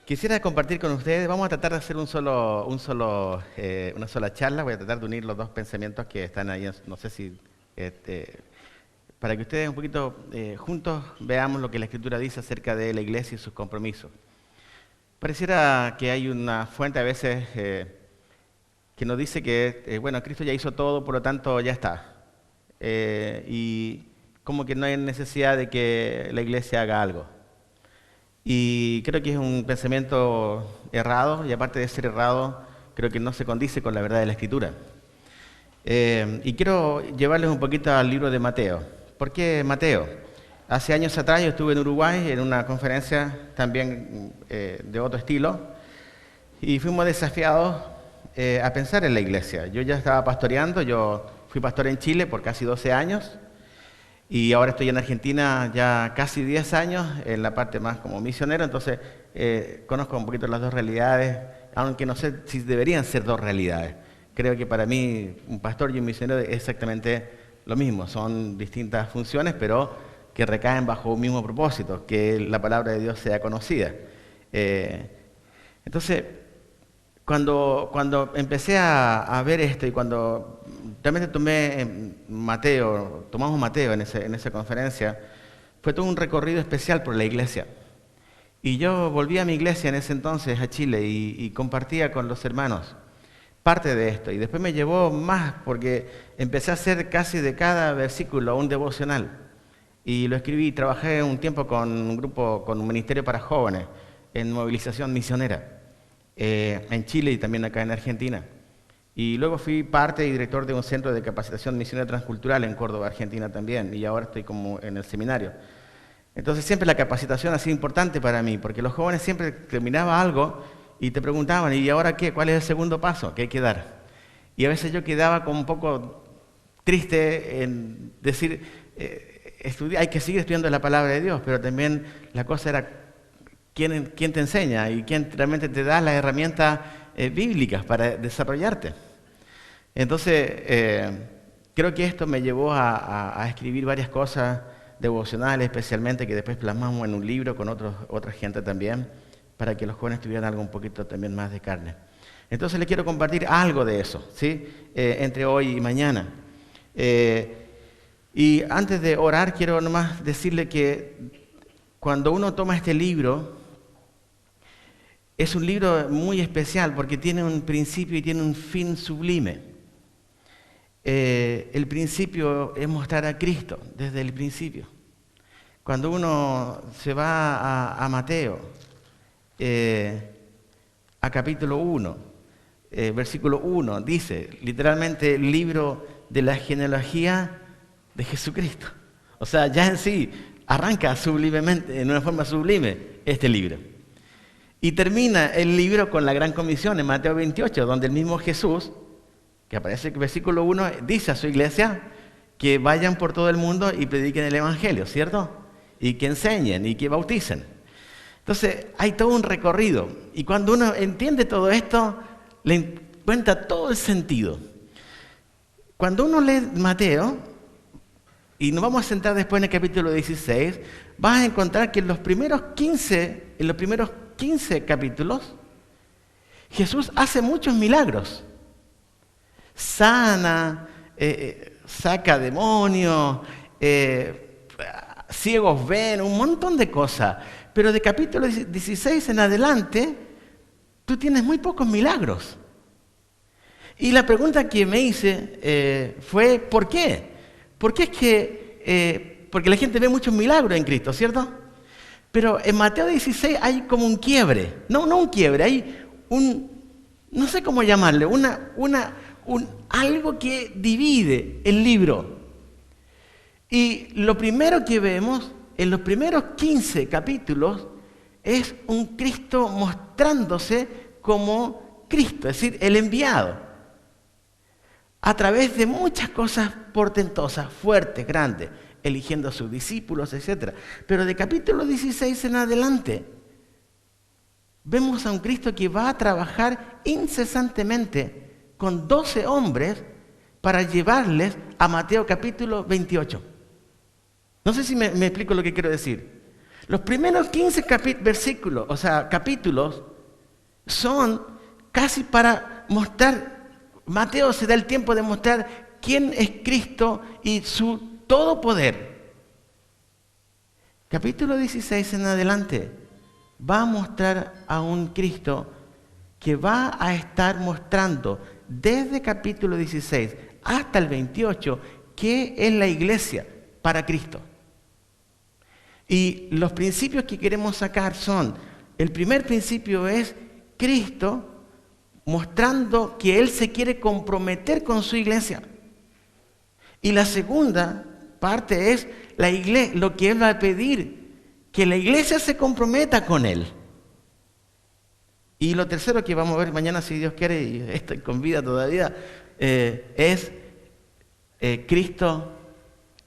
Quisiera compartir con ustedes, vamos a tratar de hacer una sola charla, voy a tratar de unir los dos pensamientos que están ahí, no sé si, para que ustedes un poquito juntos veamos lo que la Escritura dice acerca de la iglesia y sus compromisos. Pareciera que hay una fuente a veces que nos dice que, bueno, Cristo ya hizo todo, por lo tanto ya está. Y como que no hay necesidad de que la iglesia haga algo. Y creo que es un pensamiento errado, y aparte de ser errado, creo que no se condice con la verdad de la Escritura. Y quiero llevarles un poquito al libro de Mateo. ¿Por qué Mateo? Hace años atrás yo estuve en Uruguay en una conferencia también de otro estilo, y fuimos desafiados a pensar en la iglesia. Yo ya estaba pastoreando, yo fui pastor en Chile por casi 12 años, y ahora estoy en Argentina ya casi 10 años, en la parte más como misionero, entonces conozco un poquito las dos realidades, aunque no sé si deberían ser dos realidades. Creo que para mí un pastor y un misionero es exactamente lo mismo, son distintas funciones, pero que recaen bajo un mismo propósito, que la palabra de Dios sea conocida. Entonces, cuando empecé a ver esto y cuando realmente tomamos Mateo en esa conferencia, fue todo un recorrido especial por la iglesia. Y yo volví a mi iglesia en ese entonces, a Chile, y compartía con los hermanos parte de esto. Y después me llevó más porque empecé a hacer casi de cada versículo un devocional. Y lo escribí, trabajé un tiempo con un grupo, con un ministerio para jóvenes, en movilización misionera. En Chile y también acá en Argentina. Y luego fui parte y director de un centro de capacitación misionera transcultural en Córdoba, Argentina también, y ahora estoy como en el seminario. Entonces siempre la capacitación ha sido importante para mí, porque los jóvenes siempre terminaba algo y te preguntaban, ¿y ahora qué? ¿Cuál es el segundo paso que hay que dar? Y a veces yo quedaba como un poco triste en decir, hay que seguir estudiando la palabra de Dios, pero también la cosa era ¿quién te enseña y quién realmente te da las herramientas bíblicas para desarrollarte? Entonces, creo que esto me llevó a escribir varias cosas devocionales, especialmente que después plasmamos en un libro con otra gente también, para que los jóvenes tuvieran algo un poquito también más de carne. Entonces, les quiero compartir algo de eso, ¿sí? Entre hoy y mañana. Y antes de orar, quiero nomás decirle que cuando uno toma este libro, es un libro muy especial porque tiene un principio y tiene un fin sublime. El principio es mostrar a Cristo desde el principio. Cuando uno se va a Mateo, a capítulo 1, versículo 1, dice literalmente el libro de la genealogía de Jesucristo. O sea, ya en sí arranca sublimemente, en una forma sublime, este libro. Y termina el libro con la gran comisión en Mateo 28, donde el mismo Jesús, que aparece en el versículo 1, dice a su iglesia que vayan por todo el mundo y prediquen el evangelio, ¿cierto? Y que enseñen y que bauticen. Entonces, hay todo un recorrido. Y cuando uno entiende todo esto, le encuentra todo el sentido. Cuando uno lee Mateo, y nos vamos a centrar después en el capítulo 16, vas a encontrar que en los primeros 15 capítulos, Jesús hace muchos milagros. Sana, saca demonios, ciegos ven, un montón de cosas. Pero de capítulo 16 en adelante, tú tienes muy pocos milagros. Y la pregunta que me hice fue, ¿por qué? Porque es que, porque la gente ve muchos milagros en Cristo, ¿cierto? Pero en Mateo 16 hay como un quiebre, no un quiebre, hay no sé cómo llamarle, algo que divide el libro. Y lo primero que vemos en los primeros 15 capítulos es un Cristo mostrándose como Cristo, es decir, el enviado. A través de muchas cosas portentosas, fuertes, grandes, eligiendo a sus discípulos, etc. Pero de capítulo 16 en adelante, vemos a un Cristo que va a trabajar incesantemente con 12 hombres para llevarles a Mateo capítulo 28. No sé si me explico lo que quiero decir. Los primeros 15 versículos, o sea, capítulos, son casi para mostrar, Mateo se da el tiempo de mostrar quién es Cristo y su todo poder. Capítulo 16 en adelante va a mostrar a un Cristo que va a estar mostrando desde capítulo 16 hasta el 28 qué es la iglesia para Cristo. Y los principios que queremos sacar son, el primer principio es Cristo mostrando que Él se quiere comprometer con su iglesia. Y la segunda parte es la iglesia, lo que Él va a pedir, que la iglesia se comprometa con Él. Y lo tercero que vamos a ver mañana, si Dios quiere, y estoy con vida todavía, es Cristo,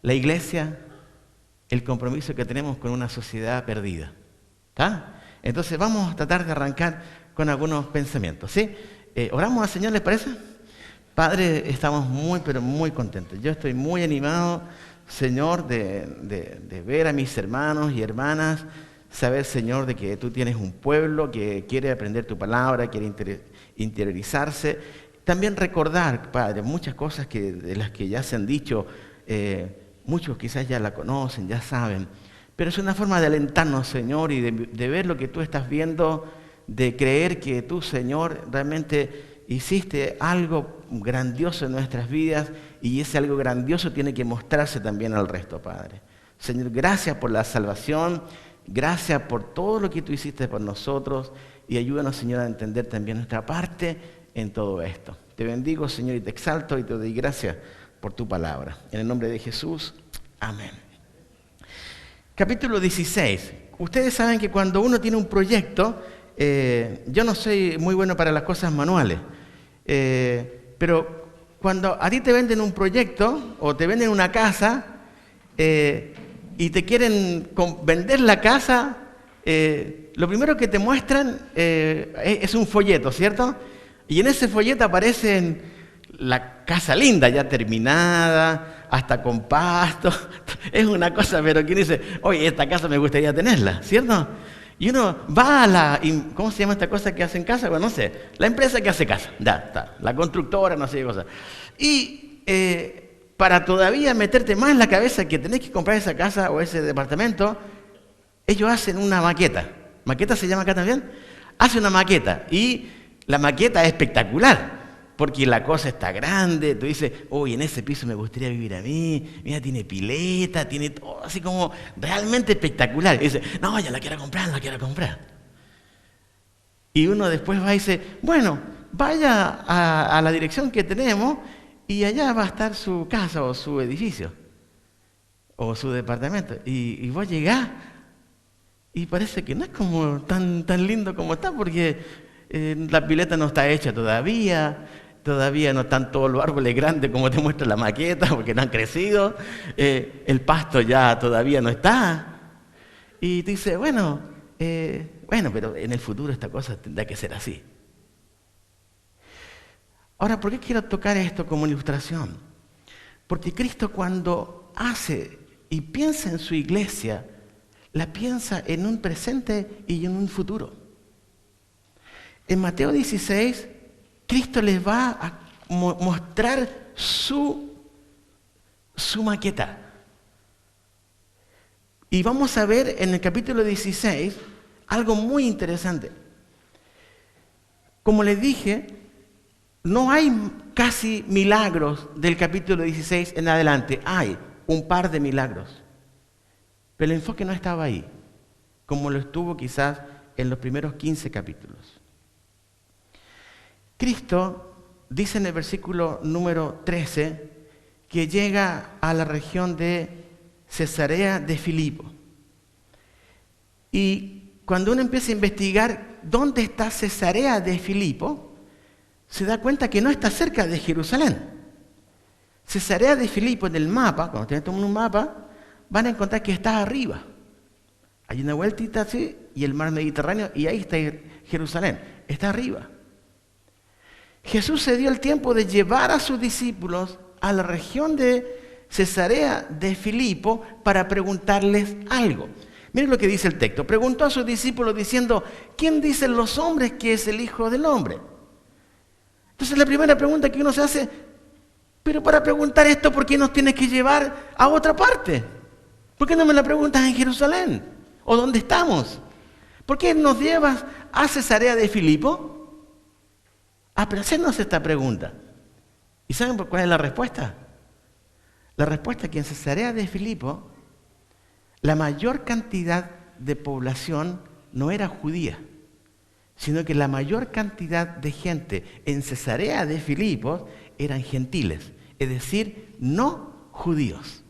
la iglesia, el compromiso que tenemos con una sociedad perdida. ¿Está? Entonces vamos a tratar de arrancar con algunos pensamientos. ¿Sí? ¿Oramos al Señor, les parece? Padre, estamos muy, pero muy contentos. Yo estoy muy animado, Señor, de ver a mis hermanos y hermanas, saber, Señor, de que tú tienes un pueblo que quiere aprender tu palabra, quiere interiorizarse. También recordar, Padre, muchas cosas de las que ya se han dicho, muchos quizás ya la conocen, ya saben, pero es una forma de alentarnos, Señor, y de ver lo que tú estás viendo, de creer que tú, Señor, realmente hiciste algo grandioso en nuestras vidas y ese algo grandioso tiene que mostrarse también al resto, Padre. Señor, gracias por la salvación, gracias por todo lo que tú hiciste por nosotros y ayúdanos, Señor, a entender también nuestra parte en todo esto. Te bendigo, Señor, y te exalto y te doy gracias por tu palabra. En el nombre de Jesús, amén. Capítulo 16. Ustedes saben que cuando uno tiene un proyecto, yo no soy muy bueno para las cosas manuales, pero cuando a ti te venden un proyecto o te venden una casa y te quieren vender la casa, lo primero que te muestran es un folleto, ¿cierto? Y en ese folleto aparecen la casa linda, ya terminada, hasta con pasto. Es una cosa, pero quien dice, oye, esta casa me gustaría tenerla, ¿cierto? Y uno va a ¿cómo se llama esta cosa que hace en casa? Bueno, no sé, la empresa que hace casa, ya está, la constructora, no sé qué cosa. Y para todavía meterte más en la cabeza que tenés que comprar esa casa o ese departamento, ellos hacen una maqueta. ¿Maqueta se llama acá también? Hace una maqueta y la maqueta es espectacular. Porque la cosa está grande, tú dices, uy, en ese piso me gustaría vivir a mí, mira, tiene pileta, tiene todo así como realmente espectacular. Y dice, no, ya la quiero comprar, la quiero comprar. Y uno después va y dice, bueno, vaya a la dirección que tenemos y allá va a estar su casa o su edificio o su departamento. Y vos llegás y parece que no es como tan lindo como está porque la pileta no está hecha todavía no están todos los árboles grandes como te muestra la maqueta, porque no han crecido, el pasto ya todavía no está. Y te dice, bueno, pero en el futuro esta cosa tendrá que ser así. Ahora, ¿por qué quiero tocar esto como ilustración? Porque Cristo cuando hace y piensa en su iglesia, la piensa en un presente y en un futuro. En Mateo 16, Cristo les va a mostrar su maqueta. Y vamos a ver en el capítulo 16 algo muy interesante. Como les dije, no hay casi milagros del capítulo 16 en adelante. Hay un par de milagros. Pero el enfoque no estaba ahí, como lo estuvo quizás en los primeros 15 capítulos. Cristo dice en el versículo número 13 que llega a la región de Cesarea de Filipo. Y cuando uno empieza a investigar dónde está Cesarea de Filipo, se da cuenta que no está cerca de Jerusalén. Cesarea de Filipo en el mapa, cuando ustedes toman un mapa, van a encontrar que está arriba. Hay una vueltita así y el mar Mediterráneo y ahí está Jerusalén, está arriba. Jesús se dio el tiempo de llevar a sus discípulos a la región de Cesarea de Filipo para preguntarles algo. Miren lo que dice el texto. Preguntó a sus discípulos diciendo, ¿quién dicen los hombres que es el Hijo del Hombre? Entonces la primera pregunta que uno se hace, pero para preguntar esto, ¿por qué nos tienes que llevar a otra parte? ¿Por qué no me la preguntas en Jerusalén? ¿O dónde estamos? ¿Por qué nos llevas a Cesarea de Filipo? Pero hacernos esta pregunta. ¿Y saben cuál es la respuesta? La respuesta es que en Cesarea de Filipo la mayor cantidad de población no era judía, sino que la mayor cantidad de gente en Cesarea de Filipo eran gentiles, es decir, no judíos.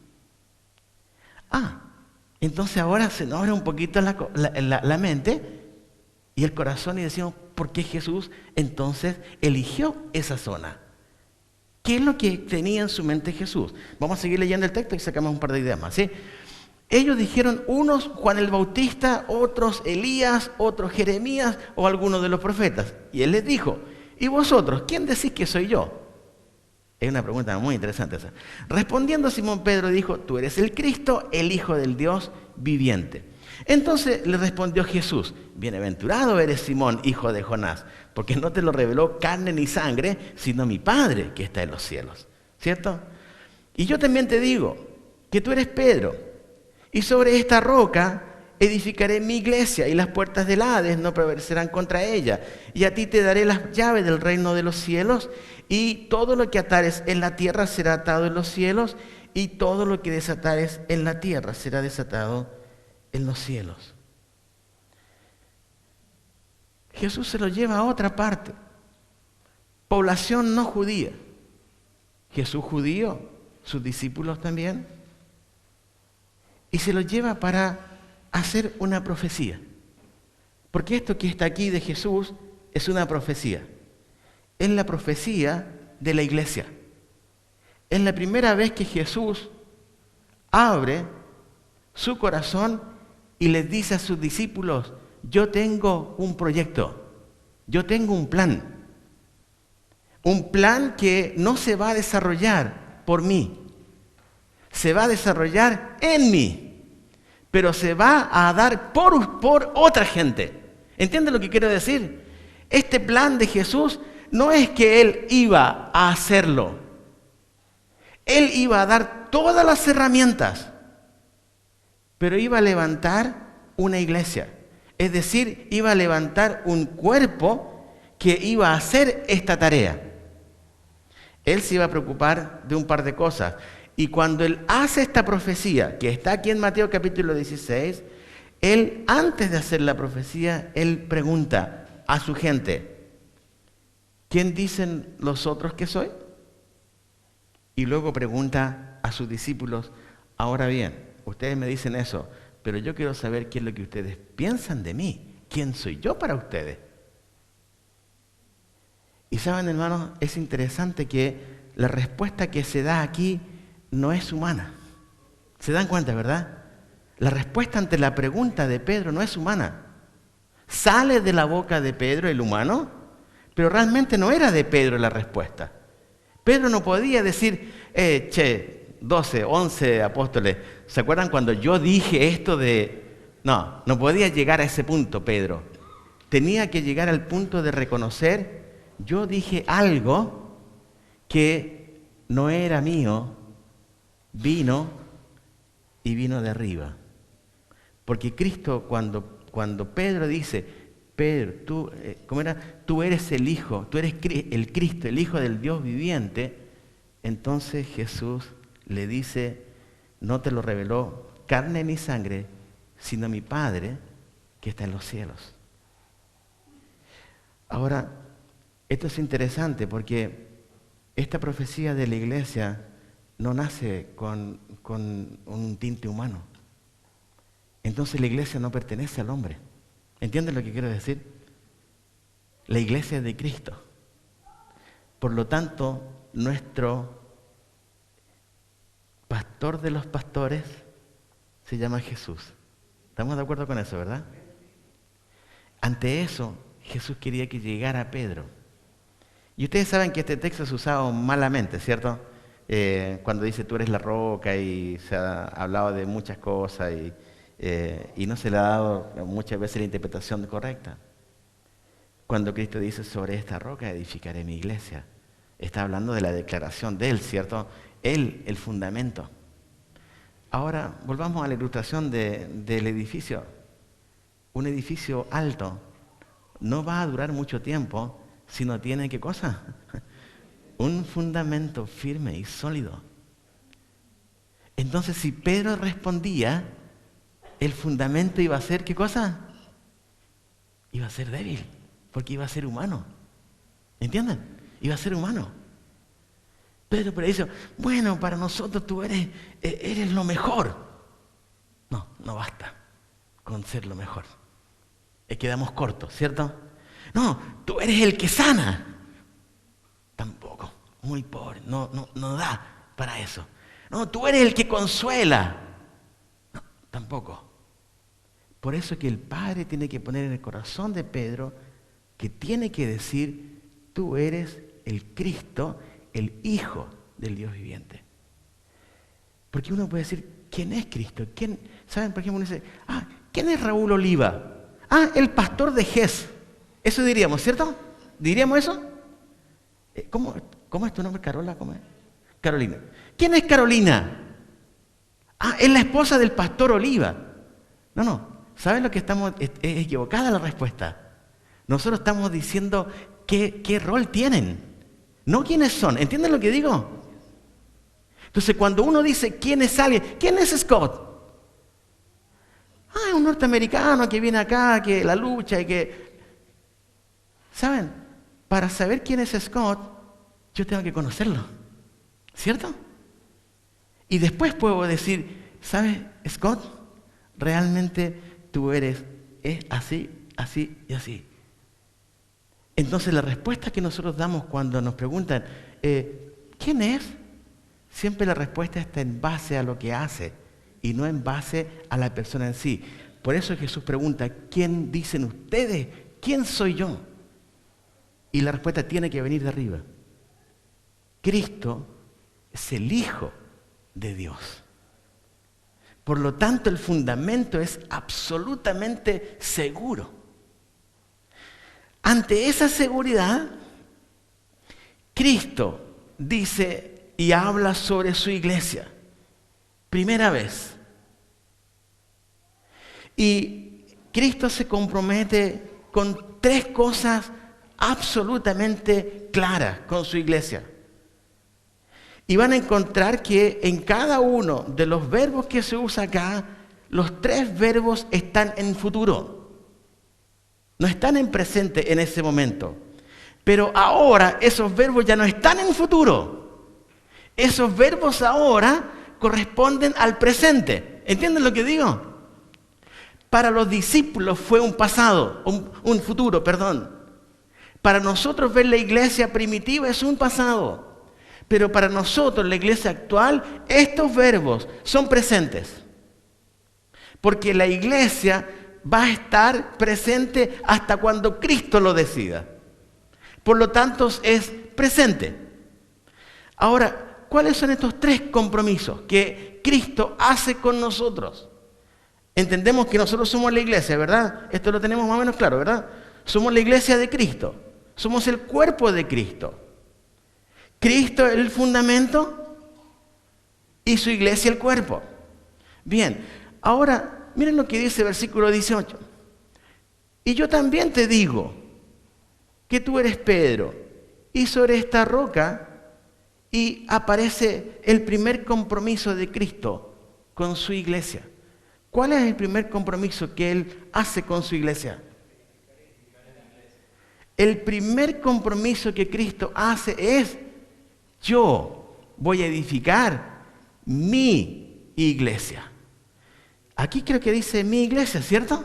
Entonces ahora se nos abre un poquito la mente y el corazón y decimos, ¿por qué Jesús entonces eligió esa zona? ¿Qué es lo que tenía en su mente Jesús? Vamos a seguir leyendo el texto y sacamos un par de ideas más, ¿sí? Ellos dijeron, unos Juan el Bautista, otros Elías, otros Jeremías o alguno de los profetas. Y él les dijo, ¿y vosotros, quién decís que soy yo? Es una pregunta muy interesante esa. Respondiendo Simón Pedro dijo, tú eres el Cristo, el Hijo del Dios viviente. Entonces le respondió Jesús, bienaventurado eres Simón, hijo de Jonás, porque no te lo reveló carne ni sangre, sino mi Padre que está en los cielos. ¿Cierto? Y yo también te digo que tú eres Pedro, y sobre esta roca edificaré mi iglesia, y las puertas del Hades no prevalecerán contra ella. Y a ti te daré las llaves del reino de los cielos, y todo lo que atares en la tierra será atado en los cielos, y todo lo que desatares en la tierra será desatado en los cielos. Jesús se lo lleva a otra parte. Población no judía. Jesús judío, sus discípulos también. Y se lo lleva para hacer una profecía. Porque esto que está aquí de Jesús es una profecía. Es la profecía de la iglesia. Es la primera vez que Jesús abre su corazón y les dice a sus discípulos, yo tengo un proyecto, yo tengo un plan que no se va a desarrollar por mí, se va a desarrollar en mí, pero se va a dar por otra gente. ¿Entienden lo que quiero decir? Este plan de Jesús no es que Él iba a hacerlo, Él iba a dar todas las herramientas, pero iba a levantar una iglesia. Es decir, iba a levantar un cuerpo que iba a hacer esta tarea. Él se iba a preocupar de un par de cosas. Y cuando Él hace esta profecía, que está aquí en Mateo capítulo 16, Él, antes de hacer la profecía, Él pregunta a su gente, ¿quién dicen los otros que soy? Y luego pregunta a sus discípulos, ahora bien, ustedes me dicen eso, pero yo quiero saber qué es lo que ustedes piensan de mí. ¿Quién soy yo para ustedes? Y saben, hermanos, es interesante que la respuesta que se da aquí no es humana. ¿Se dan cuenta, verdad? La respuesta ante la pregunta de Pedro no es humana. Sale de la boca de Pedro, el humano, pero realmente no era de Pedro la respuesta. Pedro no podía decir, 12, 11 apóstoles, ¿se acuerdan cuando yo dije esto de...? No podía llegar a ese punto, Pedro. Tenía que llegar al punto de reconocer, yo dije algo que no era mío, vino de arriba. Porque Cristo, cuando Pedro dice, Pedro, tú, tú eres el Hijo, tú eres el Cristo, el Hijo del Dios viviente, entonces Jesús le dice, no te lo reveló carne ni sangre, sino mi Padre que está en los cielos. Ahora, esto es interesante porque esta profecía de la iglesia no nace con un tinte humano. Entonces la iglesia no pertenece al hombre. ¿Entienden lo que quiero decir? La iglesia es de Cristo. Por lo tanto, nuestro pastor de los pastores se llama Jesús. ¿Estamos de acuerdo con eso, verdad? Ante eso, Jesús quería que llegara Pedro. Y ustedes saben que este texto es usado malamente, ¿cierto? Cuando dice tú eres la roca y se ha hablado de muchas cosas y no se le ha dado muchas veces la interpretación correcta. Cuando Cristo dice, sobre esta roca edificaré mi iglesia, está hablando de la declaración de Él, ¿cierto? Él, el fundamento. Ahora, volvamos a la ilustración del edificio. Un edificio alto no va a durar mucho tiempo si no tiene, ¿qué cosa? Un fundamento firme y sólido. Entonces, si Pedro respondía, el fundamento iba a ser, ¿qué cosa? Iba a ser débil, porque iba a ser humano. ¿Entienden? Iba a ser humano. Pedro pero dice, bueno, para nosotros tú eres lo mejor. No, no basta con ser lo mejor. Quedamos cortos, ¿cierto? No, tú eres el que sana. Tampoco, muy pobre, no da para eso. No, tú eres el que consuela. No, tampoco. Por eso es que el Padre tiene que poner en el corazón de Pedro que tiene que decir, tú eres el Cristo, el Hijo del Dios viviente. Porque uno puede decir, ¿quién es Cristo? ¿Quién? ¿Saben? Por ejemplo, uno dice, ¿quién es Raúl Oliva? El pastor de GES. Eso diríamos, ¿cierto? ¿Diríamos eso? ¿Cómo es tu nombre, Carola? ¿Cómo es? Carolina. ¿Quién es Carolina? Es la esposa del pastor Oliva. No. ¿Saben lo que estamos? Es equivocada la respuesta. Nosotros estamos diciendo qué rol tienen, no quiénes son. ¿Entienden lo que digo? Entonces, cuando uno dice quién es alguien, ¿quién es Scott? Es un norteamericano que viene acá, que la lucha y que... ¿Saben? Para saber quién es Scott, yo tengo que conocerlo, ¿cierto? Y después puedo decir, ¿sabes, Scott? Realmente tú eres así, así y así. Entonces la respuesta que nosotros damos cuando nos preguntan, ¿quién es? Siempre la respuesta está en base a lo que hace y no en base a la persona en sí. Por eso Jesús pregunta, ¿quién dicen ustedes? ¿Quién soy yo? Y la respuesta tiene que venir de arriba. Cristo es el Hijo de Dios. Por lo tanto, el fundamento es absolutamente seguro. Ante esa seguridad, Cristo dice y habla sobre su iglesia. Primera vez. Y Cristo se compromete con tres cosas absolutamente claras con su iglesia. Y van a encontrar que en cada uno de los verbos que se usa acá, los tres verbos están en futuro. No están en presente en ese momento. Pero ahora esos verbos ya no están en futuro. Esos verbos ahora corresponden al presente. ¿Entienden lo que digo? Para los discípulos fue un pasado, un futuro, perdón. Para nosotros ver la iglesia primitiva es un pasado. Pero para nosotros, la iglesia actual, estos verbos son presentes. Porque la iglesia va a estar presente hasta cuando Cristo lo decida. Por lo tanto, es presente. Ahora, ¿cuáles son estos tres compromisos que Cristo hace con nosotros? Entendemos que nosotros somos la iglesia, ¿verdad? Esto lo tenemos más o menos claro, ¿verdad? Somos la iglesia de Cristo. Somos el cuerpo de Cristo. Cristo es el fundamento y su iglesia el cuerpo. Bien, ahora miren lo que dice el versículo 18. Y yo también te digo que tú eres Pedro, y sobre esta roca, y aparece el primer compromiso de Cristo con su iglesia. ¿Cuál es el primer compromiso que Él hace con su iglesia? El primer compromiso que Cristo hace es: yo voy a edificar mi iglesia. Aquí creo que dice mi iglesia, ¿cierto?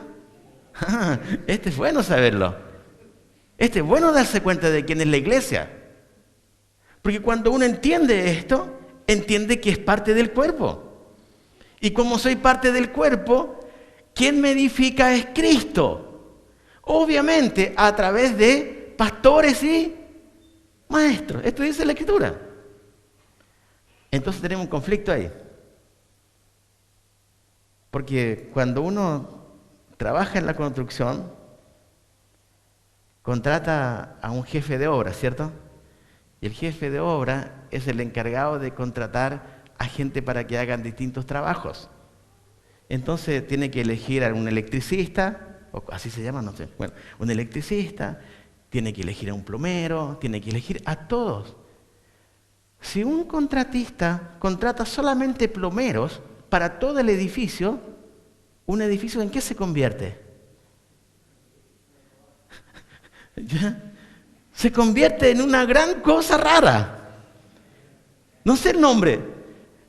Este es bueno saberlo. Este es bueno darse cuenta de quién es la iglesia. Porque cuando uno entiende esto, entiende que es parte del cuerpo. Y como soy parte del cuerpo, ¿quién me edifica? Es Cristo. Obviamente a través de pastores y maestros. Esto dice la Escritura. Entonces tenemos un conflicto ahí. Porque cuando uno trabaja en la construcción, contrata a un jefe de obra, ¿cierto? Y el jefe de obra es el encargado de contratar a gente para que hagan distintos trabajos. Entonces tiene que elegir a un electricista, o así se llama, no sé, bueno, un electricista, tiene que elegir a un plomero, tiene que elegir a todos. Si un contratista contrata solamente plomeros para todo el edificio, ¿un edificio en qué se convierte? ¿Ya? Se convierte en una gran cosa rara. No sé el nombre.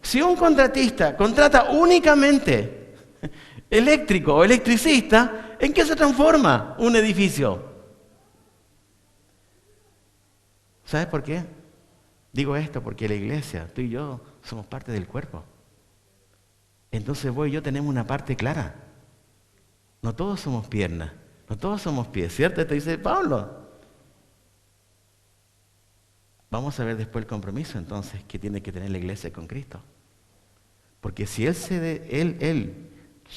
Si un contratista contrata únicamente eléctrico o electricista, ¿en qué se transforma un edificio? ¿Sabes por qué? Digo esto porque la iglesia, tú y yo, somos parte del cuerpo. Entonces vos y yo tenemos una parte clara. No todos somos piernas, no todos somos pies, ¿cierto? Esto dice Pablo. Vamos a ver después el compromiso entonces que tiene que tener la iglesia con Cristo. Porque si él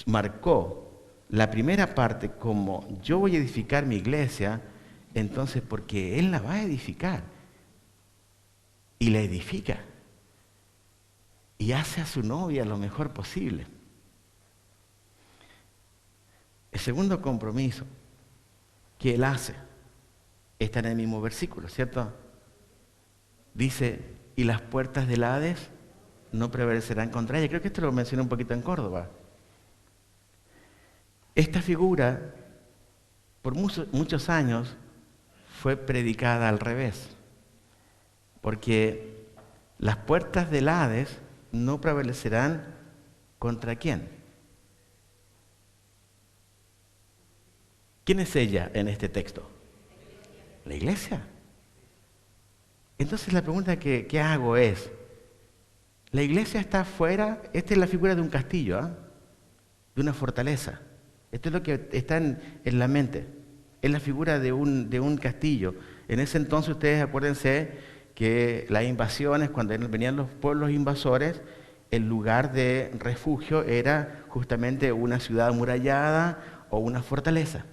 marcó la primera parte como yo voy a edificar mi iglesia, entonces porque Él la va a edificar y la edifica y hace a su novia lo mejor posible. El segundo compromiso que Él hace está en el mismo versículo, ¿cierto? Dice, y las puertas del Hades no prevalecerán contra ella. Creo que esto lo mencioné un poquito en Córdoba. Esta figura, por muchos años, fue predicada al revés. Porque las puertas del Hades no prevalecerán contra ¿quién? ¿Quién es ella en este texto? La iglesia. Entonces la pregunta que hago es, la iglesia está afuera, esta es la figura de un castillo, ¿eh? De una fortaleza. Esto es lo que está en la mente, es la figura de un castillo. En ese entonces ustedes acuérdense que las invasiones, cuando venían los pueblos invasores, el lugar de refugio era justamente una ciudad amurallada o una fortaleza.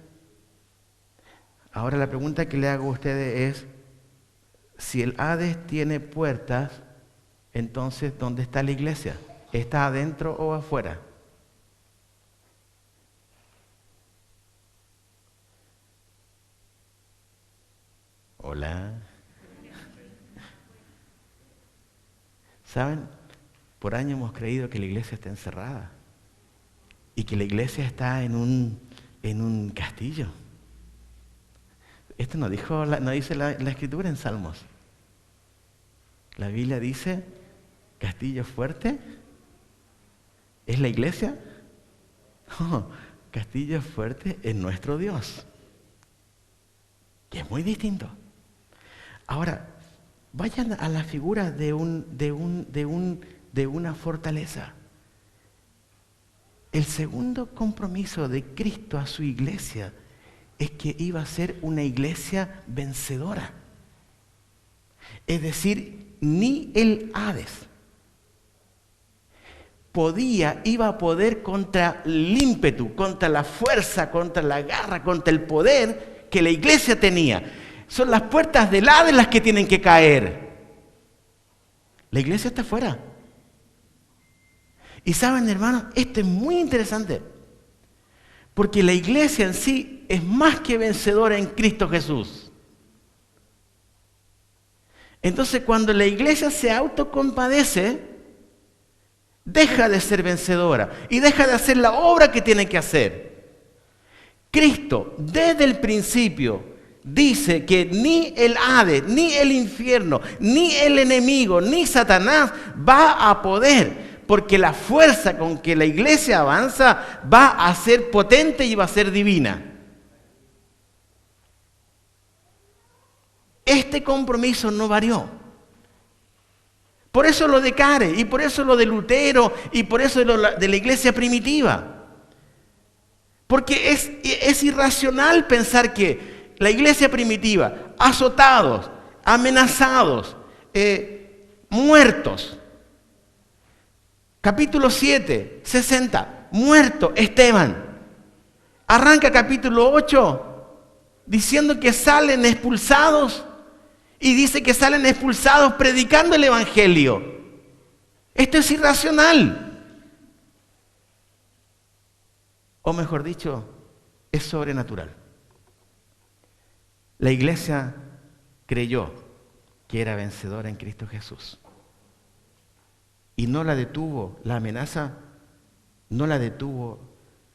Ahora la pregunta que le hago a ustedes es, si el Hades tiene puertas, entonces ¿dónde está la iglesia? ¿Está adentro o afuera? Hola. ¿Saben? Por años hemos creído que la iglesia está encerrada y que la iglesia está en un castillo. Esto no dice la Escritura en Salmos. La Biblia dice, castillo fuerte, ¿es la iglesia? No, castillo fuerte es nuestro Dios, que es muy distinto. Ahora, vayan a la figura de una fortaleza. El segundo compromiso de Cristo a su iglesia es que iba a ser una iglesia vencedora. Es decir, ni el Hades iba a poder contra el ímpetu, contra la fuerza, contra la garra, contra el poder que la iglesia tenía. Son las puertas del Hades las que tienen que caer. La iglesia está afuera. Y saben, hermanos, esto es muy interesante. Porque la iglesia en sí es más que vencedora en Cristo Jesús. Entonces, cuando la iglesia se autocompadece, deja de ser vencedora y deja de hacer la obra que tiene que hacer. Cristo, desde el principio, dice que ni el Hades, ni el infierno, ni el enemigo, ni Satanás va a poder. Porque la fuerza con que la iglesia avanza va a ser potente y va a ser divina. Este compromiso no varió. Por eso lo de Care, y por eso lo de Lutero, y por eso lo de la iglesia primitiva. Porque es irracional pensar que la iglesia primitiva, azotados, amenazados, muertos, capítulo 7, 60. muerto Esteban. Arranca capítulo 8 diciendo que salen expulsados y dice que salen expulsados predicando el evangelio. Esto es irracional. O mejor dicho, es sobrenatural. La iglesia creyó que era vencedora en Cristo Jesús. Y no la detuvo la amenaza, no la detuvo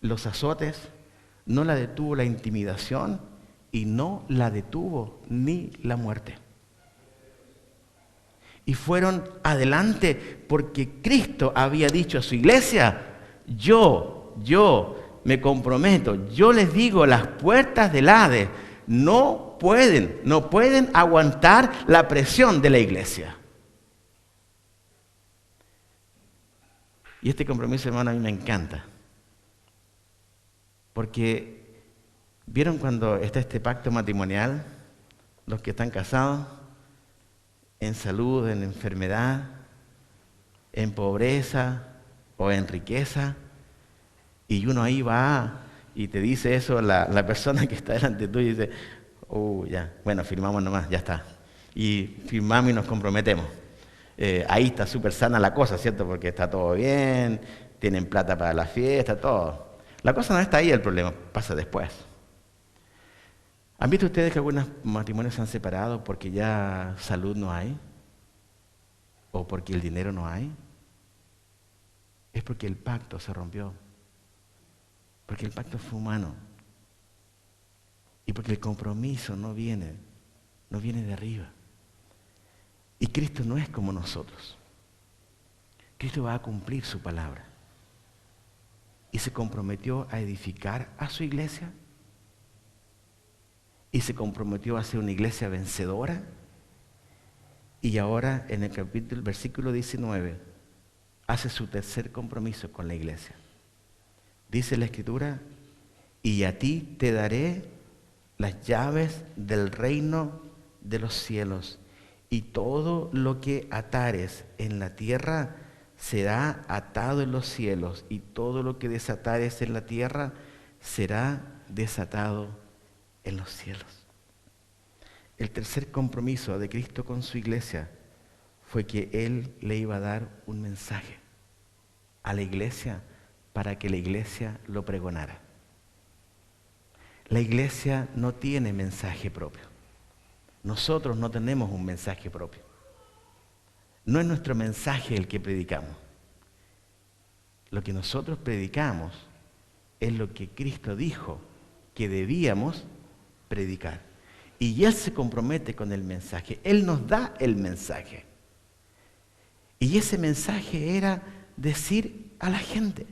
los azotes, no la detuvo la intimidación y no la detuvo ni la muerte. Y fueron adelante porque Cristo había dicho a su iglesia, yo me comprometo, yo les digo, las puertas del Hades no pueden aguantar la presión de la iglesia. Y este compromiso, hermano, a mí me encanta. Porque, ¿vieron cuando está este pacto matrimonial? Los que están casados, en salud, en enfermedad, en pobreza o en riqueza, y uno ahí va y te dice eso la persona que está delante tuyo y dice, ya, bueno, firmamos nomás, ya está. Y firmamos y nos comprometemos. Ahí está súper sana la cosa, ¿cierto? Porque está todo bien, tienen plata para la fiesta, todo. La cosa no está ahí, el problema pasa después. ¿Han visto ustedes que algunos matrimonios se han separado porque ya salud no hay? ¿O porque el dinero no hay? Es porque el pacto se rompió. Porque el pacto fue humano. Y porque el compromiso no viene de arriba. Y Cristo no es como nosotros. Cristo va a cumplir su palabra. Y se comprometió a edificar a su iglesia. Y se comprometió a ser una iglesia vencedora. Y ahora en el versículo 19 hace su tercer compromiso con la iglesia. Dice la Escritura, y a ti te daré las llaves del reino de los cielos, y todo lo que atares en la tierra será atado en los cielos, y todo lo que desatares en la tierra será desatado en los cielos. El tercer compromiso de Cristo con su iglesia fue que Él le iba a dar un mensaje a la iglesia para que la iglesia lo pregonara. La iglesia no tiene mensaje propio. Nosotros no tenemos un mensaje propio. No es nuestro mensaje el que predicamos. Lo que nosotros predicamos es lo que Cristo dijo que debíamos predicar. Y Él se compromete con el mensaje. Él nos da el mensaje. Y ese mensaje era decir a la gente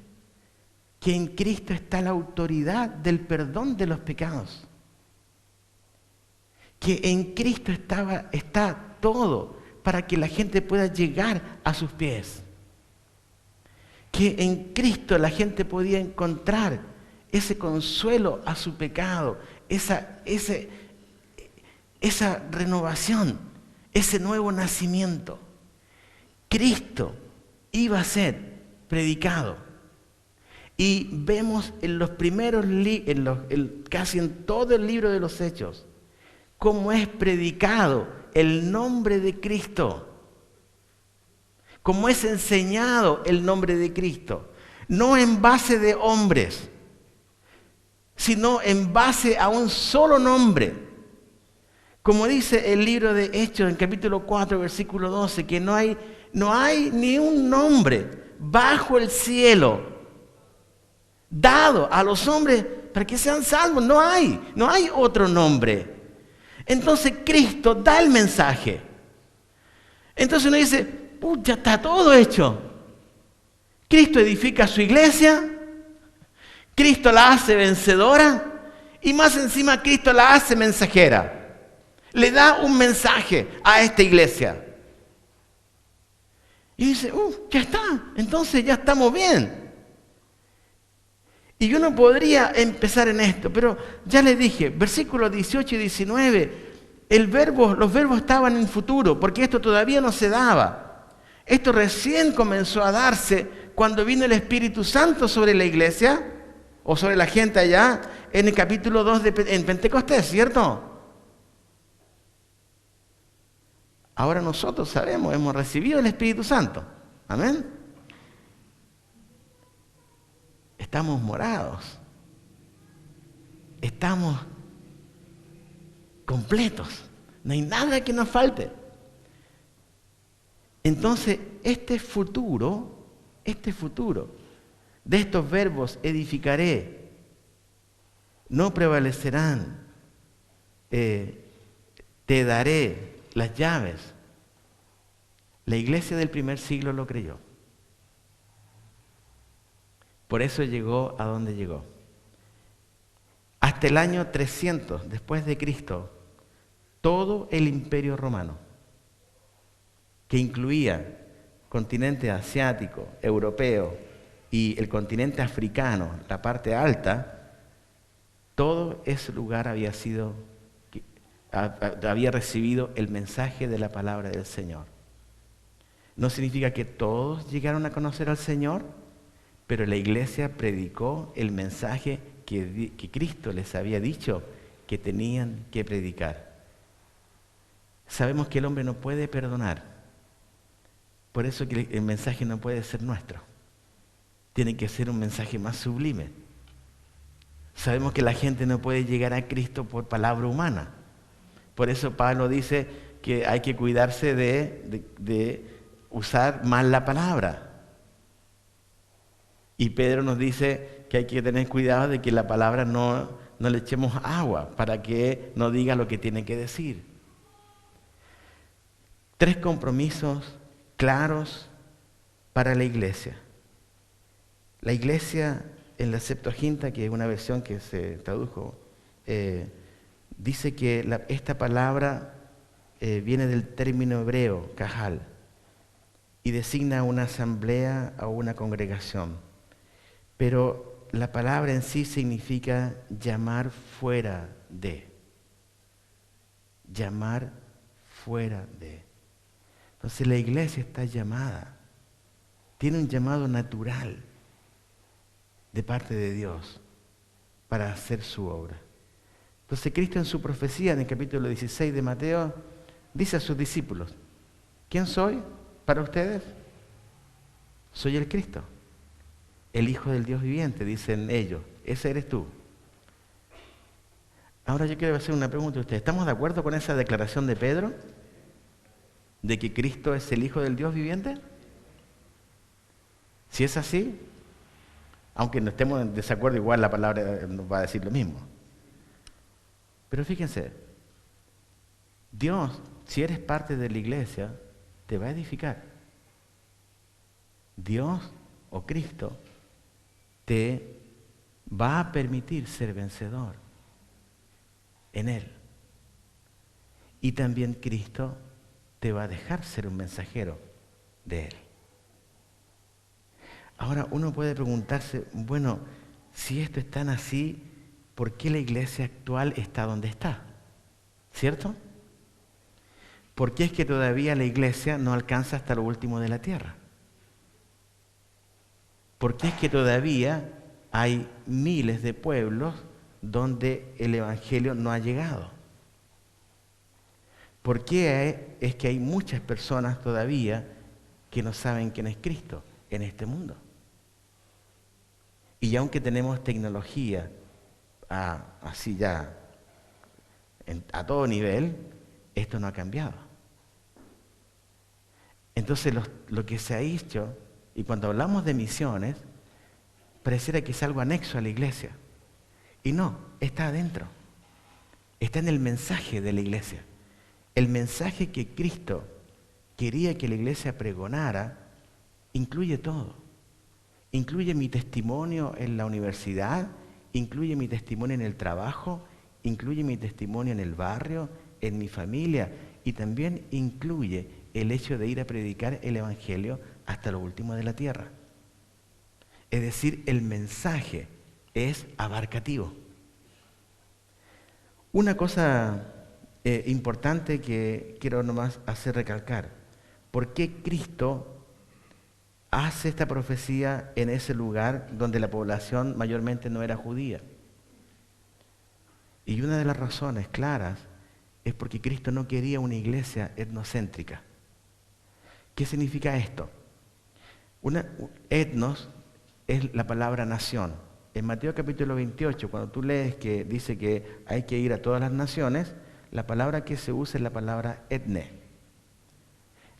que en Cristo está la autoridad del perdón de los pecados. Que en Cristo está todo para que la gente pueda llegar a sus pies. Que en Cristo la gente podía encontrar ese consuelo a su pecado, esa renovación, ese nuevo nacimiento. Cristo iba a ser predicado. Y vemos en los primeros casi en todo el libro de los Hechos, cómo es predicado el nombre de Cristo. Cómo es enseñado el nombre de Cristo. No en base de hombres, sino en base a un solo nombre. Como dice el libro de Hechos en capítulo 4, versículo 12, que no hay ni un nombre bajo el cielo dado a los hombres para que sean salvos. No hay otro nombre. Entonces Cristo da el mensaje. Entonces uno dice, ya está todo hecho. Cristo edifica su iglesia, Cristo la hace vencedora y más encima Cristo la hace mensajera. Le da un mensaje a esta iglesia. Y dice, ya está, entonces ya estamos bien. Y uno podría empezar en esto, pero ya les dije, versículos 18 y 19, los verbos estaban en futuro, porque esto todavía no se daba. Esto recién comenzó a darse cuando vino el Espíritu Santo sobre la iglesia, o sobre la gente allá, en el capítulo 2 en Pentecostés, ¿cierto? Ahora nosotros sabemos, hemos recibido el Espíritu Santo. Amén. Estamos morados. Estamos completos. No hay nada que nos falte. Entonces, este futuro de estos verbos edificaré, no prevalecerán, te daré las llaves. La iglesia del primer siglo lo creyó. Por eso llegó a donde llegó. Hasta el año 300 después de Cristo, todo el imperio romano, que incluía continente asiático, europeo y el continente africano, la parte alta, todo ese lugar había recibido el mensaje de la palabra del Señor. No significa que todos llegaron a conocer al Señor, pero la iglesia predicó el mensaje que Cristo les había dicho que tenían que predicar. Sabemos que el hombre no puede perdonar, por eso que el mensaje no puede ser nuestro. Tiene que ser un mensaje más sublime. Sabemos que la gente no puede llegar a Cristo por palabra humana. Por eso Pablo dice que hay que cuidarse de usar mal la palabra. Y Pedro nos dice que hay que tener cuidado de que la palabra no le echemos agua para que no diga lo que tiene que decir. 3 compromisos claros para la iglesia. La iglesia en la Septuaginta, que es una versión que se tradujo, dice que esta palabra viene del término hebreo, kahal, y designa una asamblea o una congregación. Pero la palabra en sí significa llamar fuera de. Llamar fuera de. Entonces la iglesia está llamada, tiene un llamado natural de parte de Dios para hacer su obra. Entonces Cristo en su profecía, en el capítulo 16 de Mateo, dice a sus discípulos, ¿quién soy para ustedes? Soy el Cristo, el Hijo del Dios viviente, dicen ellos. Ese eres tú. Ahora yo quiero hacer una pregunta a ustedes. ¿Estamos de acuerdo con esa declaración de Pedro? ¿De que Cristo es el Hijo del Dios viviente? Si es así, aunque no estemos en desacuerdo, igual la palabra nos va a decir lo mismo. Pero fíjense, Dios, si eres parte de la iglesia, te va a edificar. Dios o Cristo te va a permitir ser vencedor en Él. Y también Cristo te va a dejar ser un mensajero de Él. Ahora uno puede preguntarse, bueno, si esto es tan así, ¿por qué la iglesia actual está donde está? ¿Cierto? ¿Por qué es que todavía la iglesia no alcanza hasta lo último de la tierra? ¿Por qué es que todavía hay miles de pueblos donde el evangelio no ha llegado? ¿Por qué es que hay muchas personas todavía que no saben quién es Cristo en este mundo? Y aunque tenemos tecnología así ya a todo nivel, esto no ha cambiado. Entonces lo que se ha hecho, y cuando hablamos de misiones, pareciera que es algo anexo a la iglesia. Y no, está adentro. Está en el mensaje de la iglesia. El mensaje que Cristo quería que la iglesia pregonara incluye todo. Incluye mi testimonio en la universidad, incluye mi testimonio en el trabajo, incluye mi testimonio en el barrio, en mi familia, y también incluye el hecho de ir a predicar el evangelio hasta lo último de la tierra. Es decir, el mensaje es abarcativo. Una cosa importante que quiero nomás hacer recalcar, ¿por qué Cristo hace esta profecía en ese lugar donde la población mayormente no era judía. Y una de las razones claras es porque Cristo no quería una iglesia etnocéntrica. ¿Qué significa esto? Etnos es la palabra nación. En Mateo capítulo 28, cuando tú lees que dice que hay que ir a todas las naciones, la palabra que se usa es la palabra etne.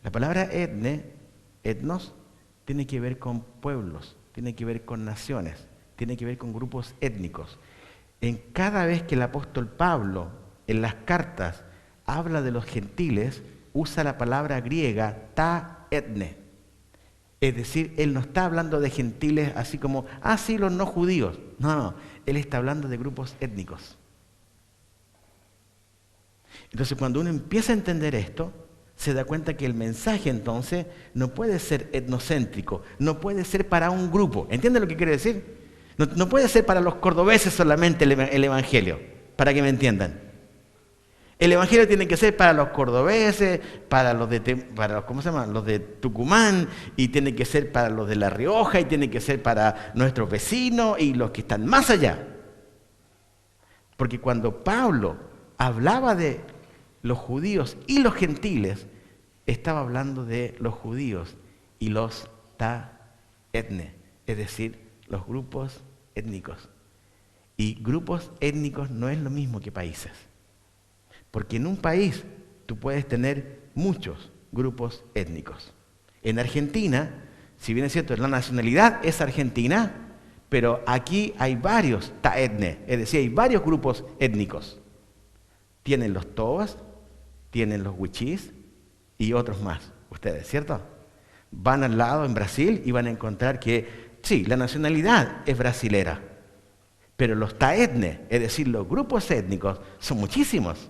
La palabra etnos, tiene que ver con pueblos, tiene que ver con naciones, tiene que ver con grupos étnicos. En cada vez que el apóstol Pablo, en las cartas, habla de los gentiles, usa la palabra griega ta etne. Es decir, él no está hablando de gentiles así como, sí, los no judíos. No, él está hablando de grupos étnicos. Entonces, cuando uno empieza a entender esto, se da cuenta que el mensaje entonces no puede ser etnocéntrico, no puede ser para un grupo. ¿Entiende lo que quiere decir? No puede ser para los cordobeses solamente el evangelio, para que me entiendan. El evangelio tiene que ser para los cordobeses, para los los de Tucumán, y tiene que ser para los de La Rioja, y tiene que ser para nuestros vecinos y los que están más allá. Porque cuando Pablo hablaba de los judíos y los gentiles, estaba hablando de los judíos y los ta etne, es decir, los grupos étnicos. Y grupos étnicos no es lo mismo que países. Porque en un país tú puedes tener muchos grupos étnicos. En Argentina, si bien es cierto, la nacionalidad es argentina, pero aquí hay varios ta etne, es decir, hay varios grupos étnicos. Tienen los tobas, tienen los wichís y otros más, ustedes, ¿cierto? Van al lado en Brasil y van a encontrar que, sí, la nacionalidad es brasilera, pero los ta etne, es decir, los grupos étnicos, son muchísimos.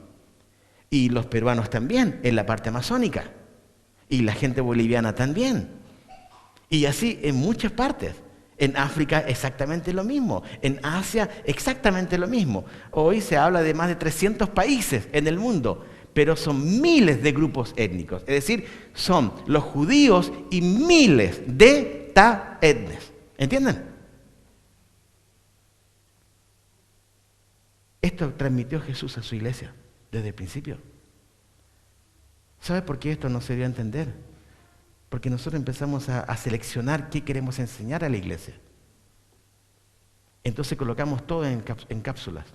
Y los peruanos también, en la parte amazónica. Y la gente boliviana también. Y así en muchas partes. En África exactamente lo mismo. En Asia exactamente lo mismo. Hoy se habla de más de 300 países en el mundo, pero son miles de grupos étnicos. Es decir, son los judíos y miles de ta etnes. ¿Entienden? Esto transmitió Jesús a su iglesia desde el principio. ¿Sabe por qué esto no se dio a entender? Porque nosotros empezamos a seleccionar qué queremos enseñar a la iglesia. Entonces colocamos todo en cápsulas.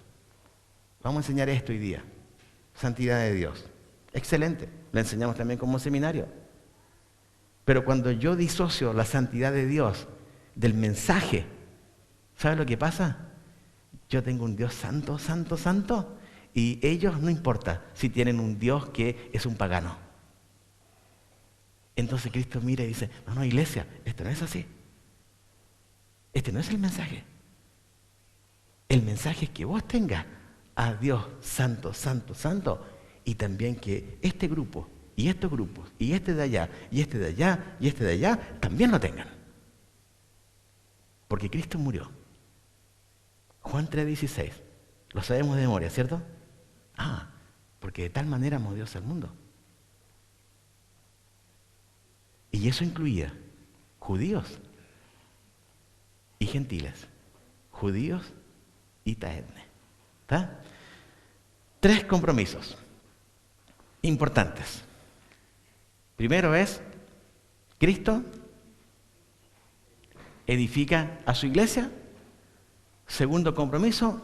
Vamos a enseñar esto hoy día. Santidad de Dios. Excelente. Lo enseñamos también como seminario. Pero cuando yo disocio la santidad de Dios del mensaje, ¿sabe lo que pasa? Yo tengo un Dios santo, santo, santo. Y ellos no importa si tienen un Dios que es un pagano. Entonces Cristo mira y dice, no, iglesia, esto no es así. Este no es el mensaje. El mensaje es que vos tengas a Dios santo, santo, santo, y también que este grupo, y estos grupos, y este de allá, y este de allá, y este de allá, también lo tengan. Porque Cristo murió. Juan 3:16. Lo sabemos de memoria, ¿cierto? Porque de tal manera amó Dios al mundo. Y eso incluía judíos y gentiles, judíos y ta etne. ¿Está? 3 compromisos importantes. Primero es, Cristo edifica a su iglesia. Segundo compromiso,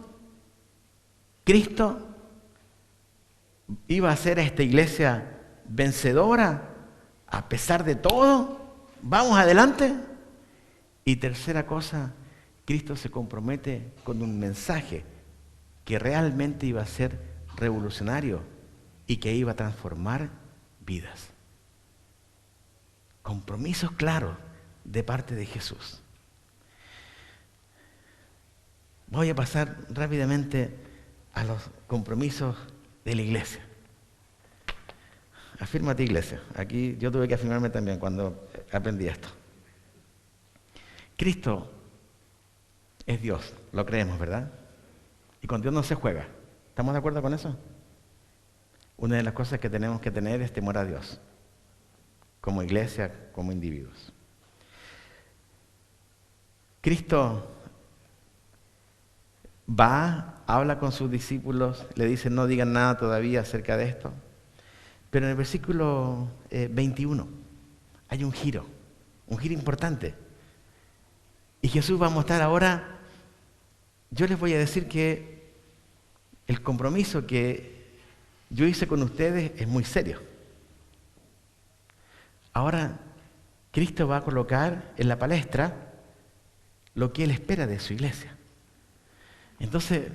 Cristo iba a hacer a esta iglesia vencedora a pesar de todo. Vamos adelante. Y tercera cosa, Cristo se compromete con un mensaje que realmente iba a ser revolucionario y que iba a transformar vidas. Compromisos claros de parte de Jesús. Voy a pasar rápidamente a los compromisos de la iglesia. Afírmate, iglesia. Aquí yo tuve que afirmarme también cuando aprendí esto. Cristo es Dios, lo creemos, ¿verdad? Y con Dios no se juega. ¿Estamos de acuerdo con eso? Una de las cosas que tenemos que tener es temor a Dios, como iglesia, como individuos. Cristo va, habla con sus discípulos, le dice no digan nada todavía acerca de esto. Pero en el versículo 21 hay un giro importante. Y Jesús va a mostrar ahora, yo les voy a decir que el compromiso que yo hice con ustedes es muy serio. Ahora, Cristo va a colocar en la palestra lo que Él espera de su iglesia. Entonces,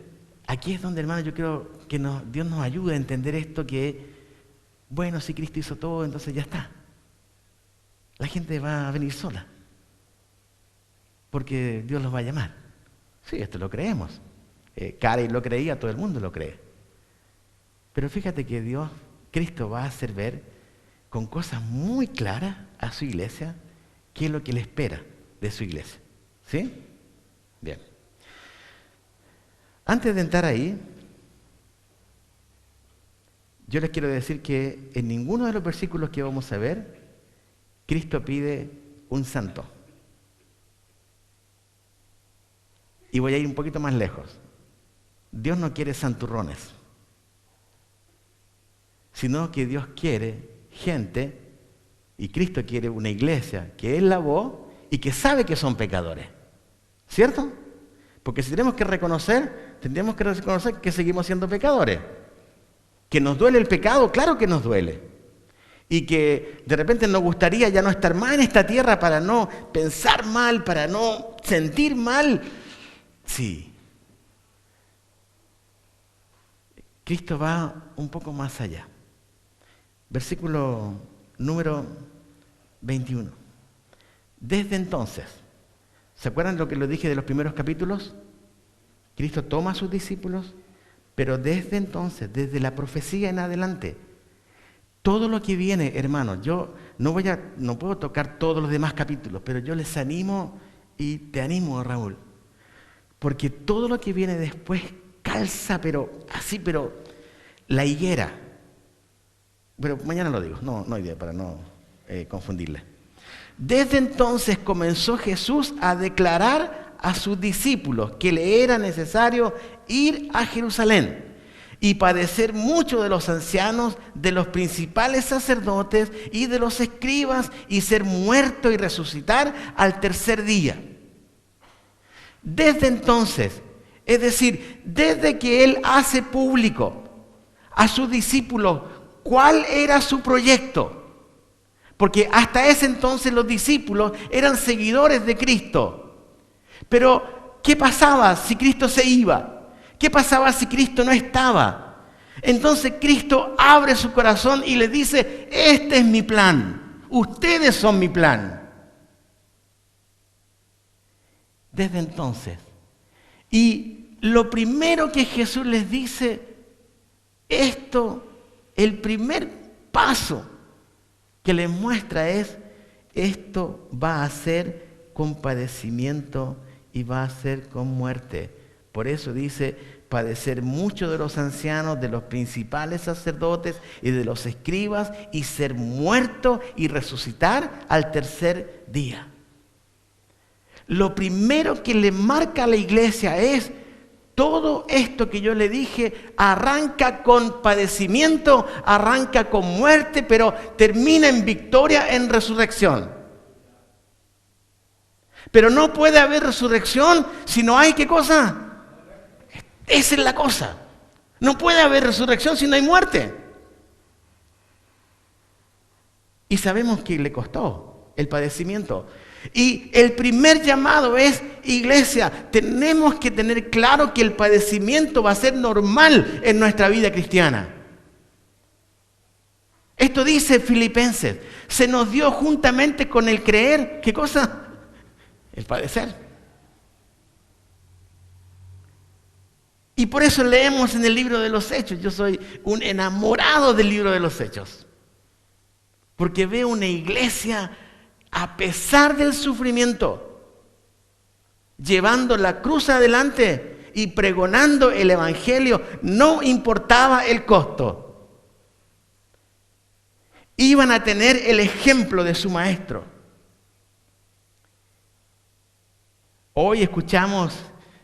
aquí es donde, hermano, yo creo que Dios nos ayude a entender esto que, bueno, si Cristo hizo todo, entonces ya está. La gente va a venir sola, porque Dios los va a llamar. Sí, esto lo creemos. Karen lo creía, todo el mundo lo cree. Pero fíjate que Cristo va a hacer ver con cosas muy claras a su iglesia qué es lo que Él espera de su iglesia. ¿Sí? Bien. Antes de entrar ahí, yo les quiero decir que en ninguno de los versículos que vamos a ver, Cristo pide un santo. Y voy a ir un poquito más lejos. Dios no quiere santurrones, sino que Dios quiere gente, y Cristo quiere una iglesia que Él lavó y que sabe que son pecadores. ¿Cierto? Porque si tenemos que reconocer, tendríamos que reconocer que seguimos siendo pecadores. Que nos duele el pecado, claro que nos duele. Y que de repente nos gustaría ya no estar más en esta tierra para no pensar mal, para no sentir mal. Sí. Cristo va un poco más allá. Versículo número 21. Desde entonces, ¿se acuerdan lo que les dije de los primeros capítulos? Cristo toma a sus discípulos, pero desde entonces, desde la profecía en adelante, todo lo que viene, hermanos, yo no puedo tocar todos los demás capítulos, pero yo les animo y te animo, Raúl, porque todo lo que viene después calza, pero la higuera. Pero mañana lo digo, no hay idea para no confundirle. Desde entonces comenzó Jesús a declarar a sus discípulos que le era necesario ir a Jerusalén y padecer mucho de los ancianos, de los principales sacerdotes y de los escribas, y ser muerto y resucitar al tercer día. Desde entonces, es decir, desde que Él hace público a sus discípulos cuál era su proyecto, porque hasta ese entonces los discípulos eran seguidores de Cristo. Pero, ¿qué pasaba si Cristo se iba? ¿Qué pasaba si Cristo no estaba? Entonces Cristo abre su corazón y les dice, este es mi plan, ustedes son mi plan. Desde entonces. Y lo primero que Jesús les dice, el primer paso que les muestra es, esto va a ser con padecimiento y va a ser con muerte. Por eso dice, padecer mucho de los ancianos, de los principales sacerdotes y de los escribas, y ser muerto y resucitar al tercer día. Lo primero que le marca a la iglesia es, todo esto que yo le dije arranca con padecimiento, arranca con muerte, pero termina en victoria, en resurrección. Pero no puede haber resurrección si no hay, ¿qué cosa? Esa es la cosa. No puede haber resurrección si no hay muerte. Y sabemos que le costó el padecimiento. Y el primer llamado es, iglesia, tenemos que tener claro que el padecimiento va a ser normal en nuestra vida cristiana. Esto dice Filipenses, se nos dio juntamente con el creer, ¿qué cosa? El padecer. Y por eso leemos en el libro de los Hechos, yo soy un enamorado del libro de los Hechos, porque veo una iglesia a pesar del sufrimiento, llevando la cruz adelante y pregonando el evangelio, no importaba el costo. Iban a tener el ejemplo de su maestro. Hoy escuchamos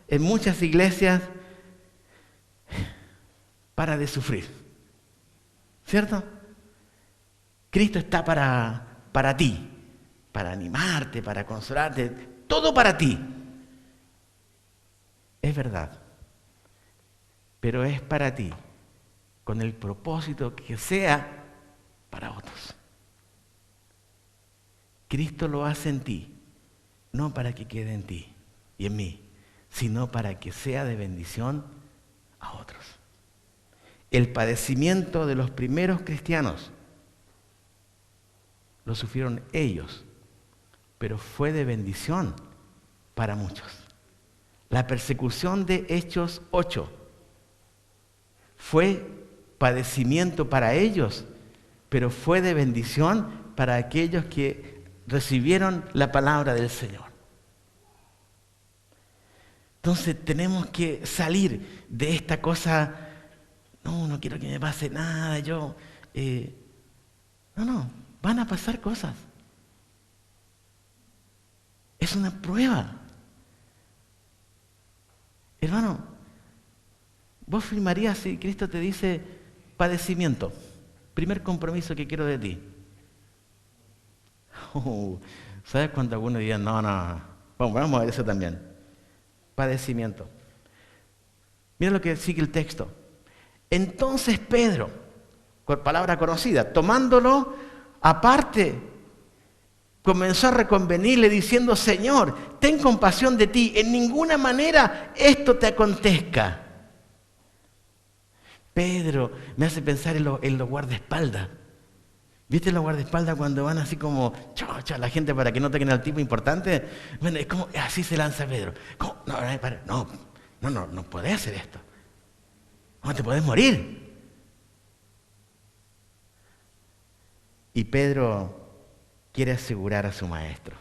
en muchas iglesias, para de sufrir, ¿cierto? Cristo está para ti, para animarte, para consolarte, todo para ti. Es verdad, pero es para ti, con el propósito que sea para otros. Cristo lo hace en ti, no para que quede en ti y en mí, sino para que sea de bendición a otros. El padecimiento de los primeros cristianos lo sufrieron ellos, pero fue de bendición para muchos. La persecución de Hechos 8 fue padecimiento para ellos, pero fue de bendición para aquellos que recibieron la palabra del Señor. Entonces tenemos que salir de esta cosa, no quiero que me pase nada, no, van a pasar cosas. Es una prueba. Hermano, vos firmarías si Cristo te dice padecimiento, primer compromiso que quiero de ti. ¿Sabes cuando algunos dirían, no, vamos a ver eso también? Padecimiento. Mira lo que sigue el texto. Entonces Pedro, con palabra conocida, tomándolo aparte, comenzó a reconvenirle diciendo, Señor, ten compasión de ti, en ninguna manera esto te acontezca. Pedro me hace pensar en los guardaespaldas. ¿Viste los guardaespaldas cuando van así como chocha la gente para que no tengan al tipo importante? Bueno, es como así se lanza Pedro. ¿Cómo? No podés hacer esto. No te podés morir. Y Pedro quiere asegurar a su maestro.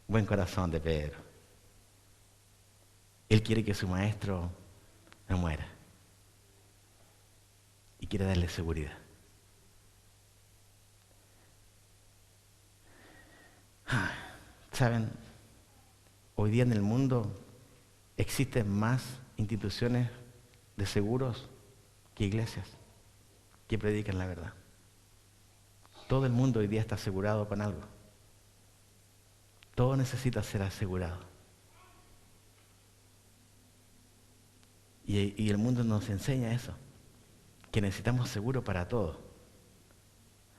Buen corazón de Pedro. Él quiere que su maestro no muera. Y quiere darle seguridad. ¿Saben? Hoy día en el mundo existen más instituciones de seguros que iglesias que predican la verdad. Todo el mundo hoy día está asegurado con algo. Todo necesita ser asegurado. Y el mundo nos enseña eso, que necesitamos seguro para todo.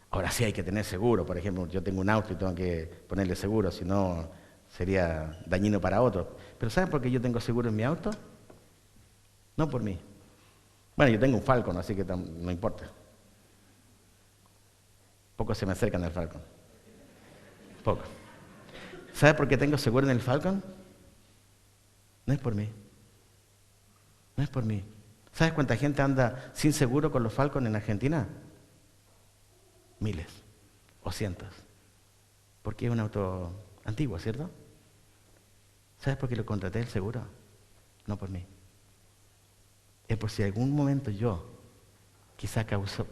Ahora sí hay que tener seguro, por ejemplo, yo tengo un auto y tengo que ponerle seguro, si no sería dañino para otros. Pero ¿saben por qué yo tengo seguro en mi auto? No por mí. Bueno, yo tengo un Falcon, así que no importa. Pocos se me acercan al Falcon. Poco. ¿Sabe por qué tengo seguro en el Falcon? No es por mí. No es por mí. ¿Sabes cuánta gente anda sin seguro con los Falcon en Argentina? Miles o cientos. Porque es un auto antiguo, ¿cierto? ¿Sabes por qué lo contraté el seguro? No por mí. Es por si algún momento yo quizás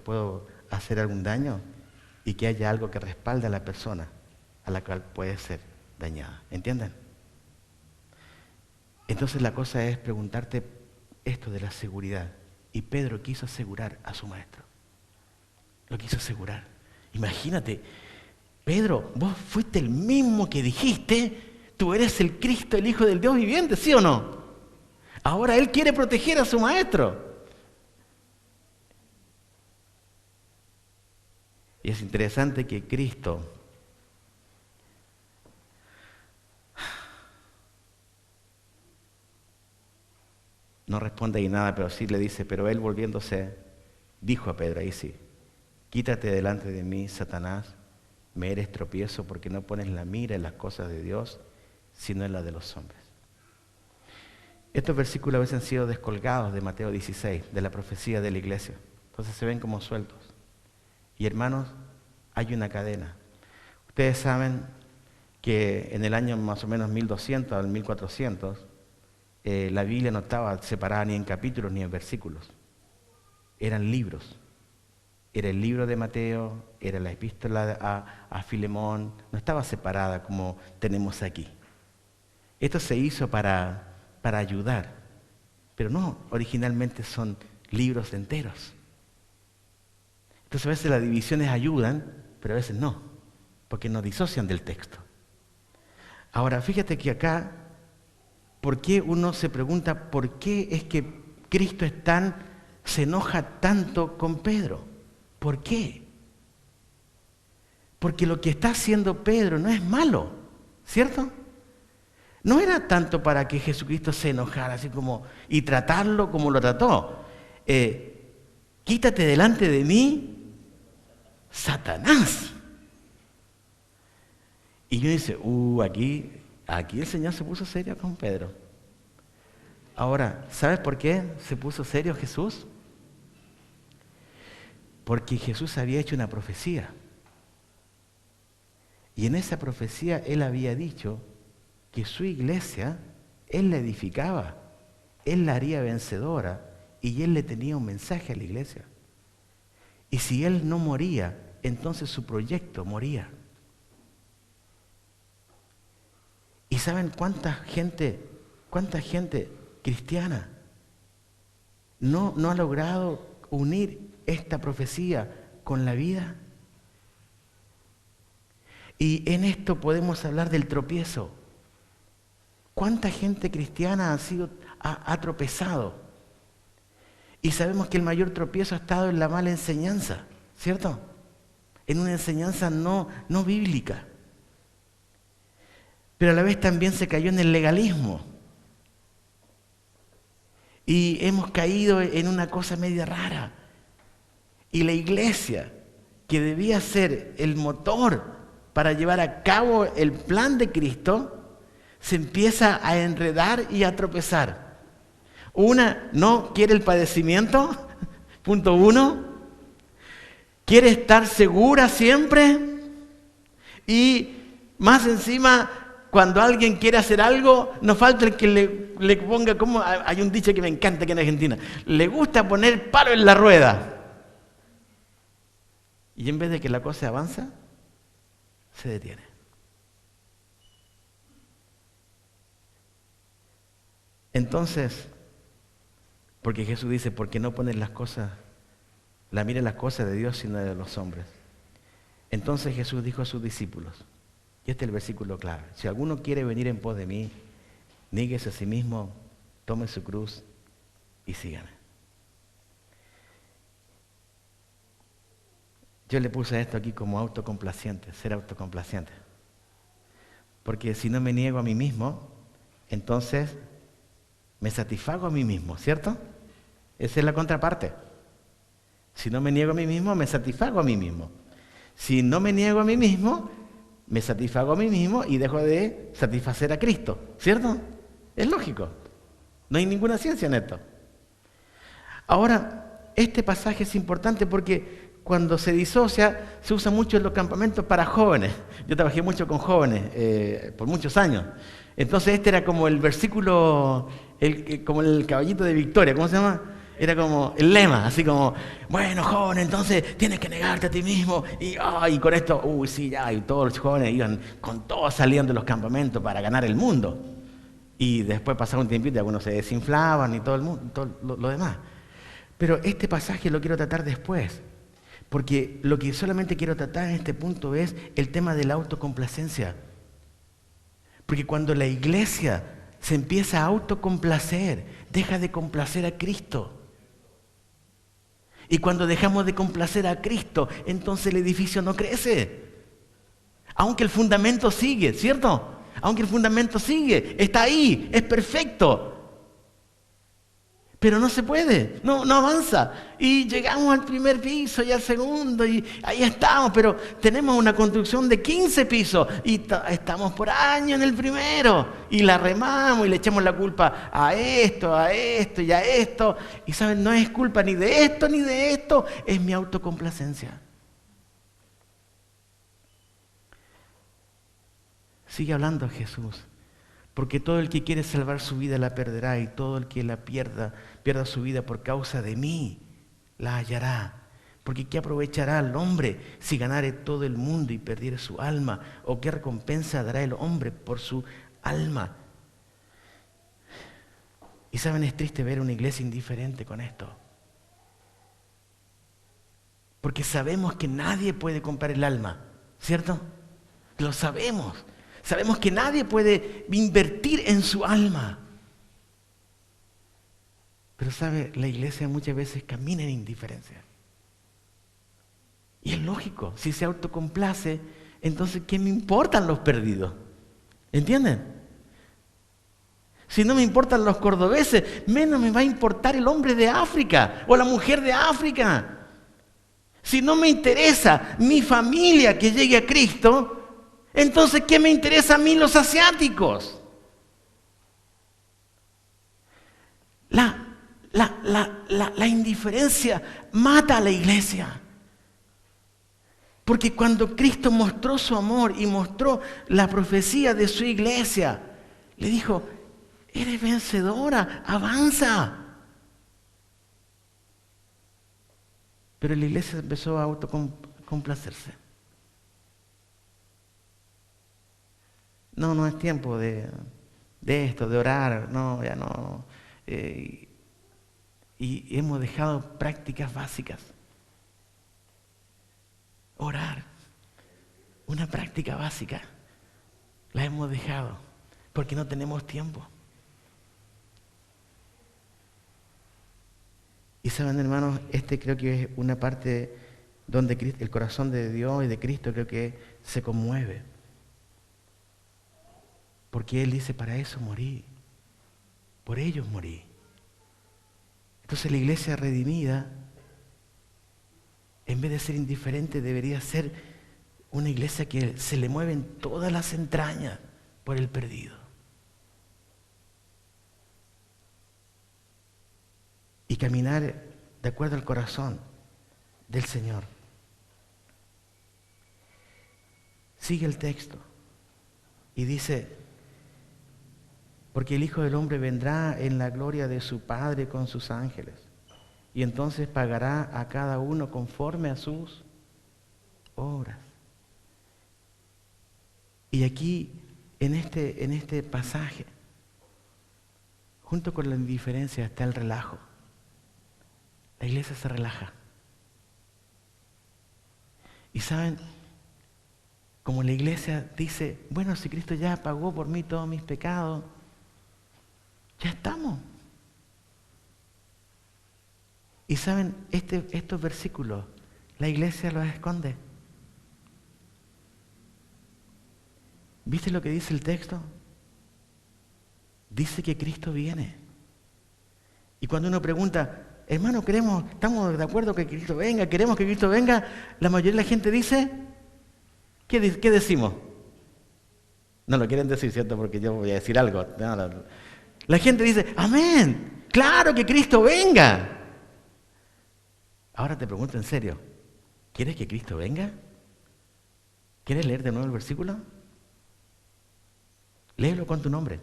puedo hacer algún daño y que haya algo que respalde a la persona a la cual puede ser dañada. ¿Entienden? Entonces la cosa es preguntarte esto de la seguridad. Y Pedro quiso asegurar a su maestro. Lo quiso asegurar. Imagínate, Pedro, vos fuiste el mismo que dijiste, tú eres el Cristo, el Hijo del Dios viviente, ¿sí o no? Ahora él quiere proteger a su maestro. Y es interesante que Cristo no responde ahí nada, pero sí le dice, pero él volviéndose, dijo a Pedro, ahí sí, quítate delante de mí, Satanás, me eres tropiezo porque no pones la mira en las cosas de Dios, sino en las de los hombres. Estos versículos a veces han sido descolgados de Mateo 16, de la profecía de la iglesia. Entonces se ven como sueltos. Y hermanos, hay una cadena. Ustedes saben que en el año más o menos 1200 al 1400, la Biblia no estaba separada ni en capítulos ni en versículos. Eran libros. Era el libro de Mateo, era la epístola a Filemón, no estaba separada como tenemos aquí. Esto se hizo para ayudar, pero no, originalmente son libros enteros. Entonces a veces las divisiones ayudan, pero a veces no, porque nos disocian del texto. Ahora, fíjate que acá, ¿por qué uno se pregunta por qué es que Cristo se enoja tanto con Pedro? ¿Por qué? Porque lo que está haciendo Pedro no es malo, ¿cierto? No era tanto para que Jesucristo se enojara así como y tratarlo como lo trató. Quítate delante de mí, Satanás. Y yo dice, aquí el Señor se puso serio con Pedro. Ahora, ¿sabes por qué se puso serio Jesús? Porque Jesús había hecho una profecía. Y en esa profecía Él había dicho que su iglesia, Él la edificaba, Él la haría vencedora y Él le tenía un mensaje a la iglesia. Y si Él no moría, entonces su proyecto moría. ¿Y saben cuánta gente cristiana no ha logrado unir esta profecía con la vida? Y en esto podemos hablar del tropiezo. ¿Cuánta gente cristiana ha tropezado? Y sabemos que el mayor tropiezo ha estado en la mala enseñanza, ¿cierto? En una enseñanza no bíblica. Pero a la vez también se cayó en el legalismo. Y hemos caído en una cosa media rara. Y la iglesia, que debía ser el motor para llevar a cabo el plan de Cristo, se empieza a enredar y a tropezar. Una, no quiere el padecimiento, punto 1. Quiere estar segura siempre. Y más encima, cuando alguien quiere hacer algo, no falta el que le ponga, como hay un dicho que me encanta que en Argentina, le gusta poner palo en la rueda. Y en vez de que la cosa avanza, se detiene. Entonces, porque Jesús dice, ¿por qué no pones mira las cosas de Dios sino de los hombres? Entonces Jesús dijo a sus discípulos, y este es el versículo clave, si alguno quiere venir en pos de mí, níguese a sí mismo, tome su cruz y sígame. Yo le puse esto aquí como autocomplaciente, ser autocomplaciente. Porque si no me niego a mí mismo, entonces me satisfago a mí mismo, ¿cierto? Esa es la contraparte. Si no me niego a mí mismo, me satisfago a mí mismo. Si no me niego a mí mismo, me satisfago a mí mismo y dejo de satisfacer a Cristo, ¿cierto? Es lógico. No hay ninguna ciencia en esto. Ahora, este pasaje es importante porque cuando se disocia, se usa mucho en los campamentos para jóvenes. Yo trabajé mucho con jóvenes por muchos años. Entonces este era como el versículo, como el caballito de victoria, ¿cómo se llama? Era como el lema, así como, bueno, joven, entonces tienes que negarte a ti mismo. Y con esto, sí, ya, y todos los jóvenes iban con todos saliendo de los campamentos para ganar el mundo. Y después pasaba un tiempito y algunos se desinflaban y todo el mundo, todo lo demás. Pero este pasaje lo quiero tratar después. Porque lo que solamente quiero tratar en este punto es el tema de la autocomplacencia. Porque cuando la iglesia se empieza a autocomplacer, deja de complacer a Cristo. Y cuando dejamos de complacer a Cristo, entonces el edificio no crece. Aunque el fundamento sigue, ¿cierto? Aunque el fundamento sigue, está ahí, es perfecto. Pero no se puede, no avanza. Y llegamos al primer piso y al segundo y ahí estamos, pero tenemos una construcción de 15 pisos y estamos por años en el primero y la remamos y le echamos la culpa a esto y a esto. Y saben, no es culpa ni de esto, es mi autocomplacencia. Sigue hablando Jesús. Porque todo el que quiere salvar su vida la perderá y todo el que la pierda su vida por causa de mí, la hallará. Porque ¿qué aprovechará el hombre si ganare todo el mundo y perdiere su alma? ¿O qué recompensa dará el hombre por su alma? Y saben, es triste ver una iglesia indiferente con esto. Porque sabemos que nadie puede comprar el alma, ¿cierto? Lo sabemos. Sabemos que nadie puede invertir en su alma. Pero sabe, la iglesia muchas veces camina en indiferencia. Y es lógico, si se autocomplace, entonces ¿qué me importan los perdidos? ¿Entienden? Si no me importan los cordobeses, menos me va a importar el hombre de África o la mujer de África. Si no me interesa mi familia que llegue a Cristo, entonces ¿qué me interesa a mí los asiáticos? La indiferencia mata a la iglesia. Porque cuando Cristo mostró su amor y mostró la profecía de su iglesia, le dijo, eres vencedora, avanza. Pero la iglesia empezó a autocomplacerse. No es tiempo de esto, de orar, no, ya no. Y hemos dejado prácticas básicas. Orar, una práctica básica, la hemos dejado porque no tenemos tiempo. Y saben, hermanos, creo que es una parte donde el corazón de Dios y de Cristo creo que se conmueve. Porque Él dice, para eso morí, por ellos morí. Entonces la iglesia redimida, en vez de ser indiferente, debería ser una iglesia que se le mueven todas las entrañas por el perdido. Y caminar de acuerdo al corazón del Señor. Sigue el texto y dice, porque el Hijo del Hombre vendrá en la gloria de su Padre con sus ángeles, y entonces pagará a cada uno conforme a sus obras. Y aquí, en este pasaje, junto con la indiferencia está el relajo. La iglesia se relaja. Y saben, como la iglesia dice, bueno, si Cristo ya pagó por mí todos mis pecados, ya estamos. Y saben, estos versículos, la iglesia los esconde. ¿Viste lo que dice el texto? Dice que Cristo viene. Y cuando uno pregunta, hermano, estamos de acuerdo que Cristo venga, queremos que Cristo venga, la mayoría de la gente dice, ¿qué decimos? No lo quieren decir, ¿cierto? Porque yo voy a decir algo. La gente dice, amén, claro que Cristo venga. Ahora te pregunto en serio, ¿quieres que Cristo venga? ¿Quieres leer de nuevo el versículo? Léelo con tu nombre.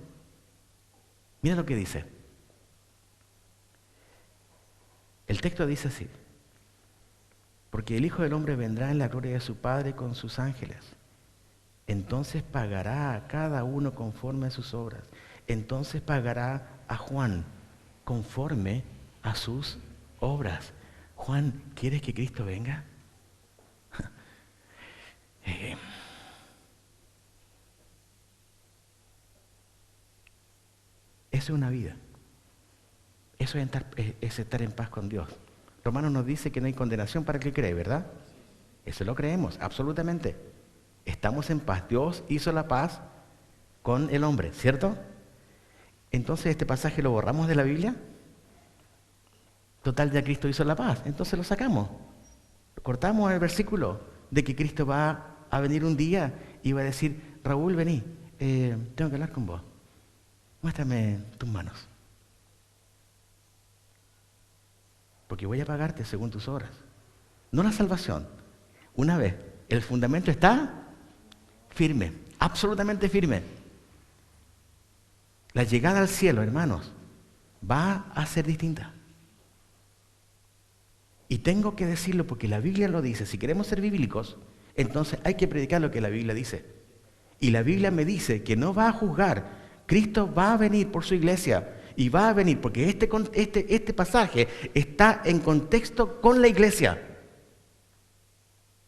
Mira lo que dice. El texto dice así, porque el Hijo del Hombre vendrá en la gloria de su Padre con sus ángeles. Entonces pagará a cada uno conforme a sus obras. Entonces pagará a Juan conforme a sus obras. Juan, ¿quieres que Cristo venga? Eso es una vida. Eso es estar en paz con Dios. Romanos nos dice que no hay condenación para el que cree, ¿verdad? Eso lo creemos, absolutamente. Estamos en paz. Dios hizo la paz con el hombre, ¿cierto? Entonces, ¿este pasaje lo borramos de la Biblia? Total, ya Cristo hizo la paz. Entonces lo sacamos. Cortamos el versículo de que Cristo va a venir un día y va a decir, Raúl, vení, tengo que hablar con vos. Muéstrame tus manos. Porque voy a pagarte según tus obras. No la salvación. Una vez, el fundamento está firme, absolutamente firme. La llegada al cielo, hermanos, va a ser distinta. Y tengo que decirlo porque la Biblia lo dice. Si queremos ser bíblicos, entonces hay que predicar lo que la Biblia dice. Y la Biblia me dice que no va a juzgar. Cristo va a venir por su iglesia. y va a venir, porque este pasaje está en contexto con la iglesia.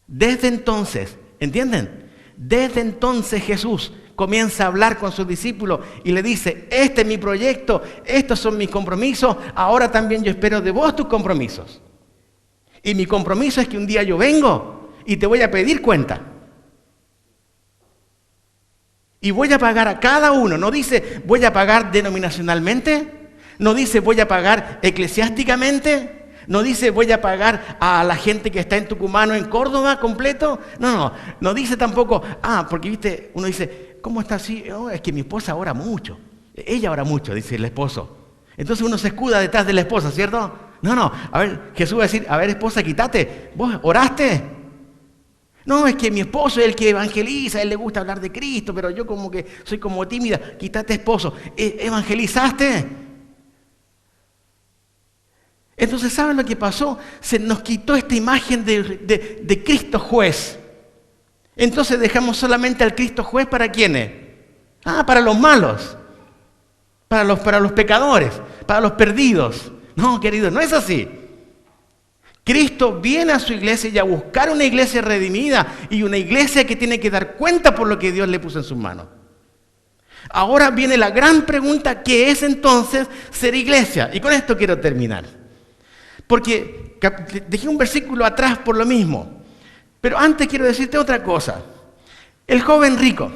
Desde entonces, ¿entienden? Desde entonces Jesús comienza a hablar con sus discípulos y le dice, este es mi proyecto, estos son mis compromisos, ahora también yo espero de vos tus compromisos. Y mi compromiso es que un día yo vengo y te voy a pedir cuenta. Y voy a pagar a cada uno. No dice voy a pagar denominacionalmente, no dice voy a pagar eclesiásticamente, no dice voy a pagar a la gente que está en Tucumán o en Córdoba completo. No dice tampoco, porque viste, uno dice, ¿cómo está así? Oh, es que mi esposa ora mucho. Ella ora mucho, dice el esposo. Entonces uno se escuda detrás de la esposa, ¿cierto? No, a ver, Jesús va a decir, a ver esposa, quítate, ¿vos oraste? No, es que mi esposo es el que evangeliza, a él le gusta hablar de Cristo, pero yo como que soy como tímida, quítate esposo. ¿Evangelizaste? Entonces, ¿saben lo que pasó? Se nos quitó esta imagen de Cristo juez. Entonces dejamos solamente al Cristo juez ¿para quiénes? Para los malos, para los pecadores, para los perdidos. No, queridos, no es así. Cristo viene a su iglesia y a buscar una iglesia redimida y una iglesia que tiene que dar cuenta por lo que Dios le puso en sus manos. Ahora viene la gran pregunta, ¿qué es entonces ser iglesia? Y con esto quiero terminar. Porque dejé un versículo atrás por lo mismo. Pero antes quiero decirte otra cosa. El joven rico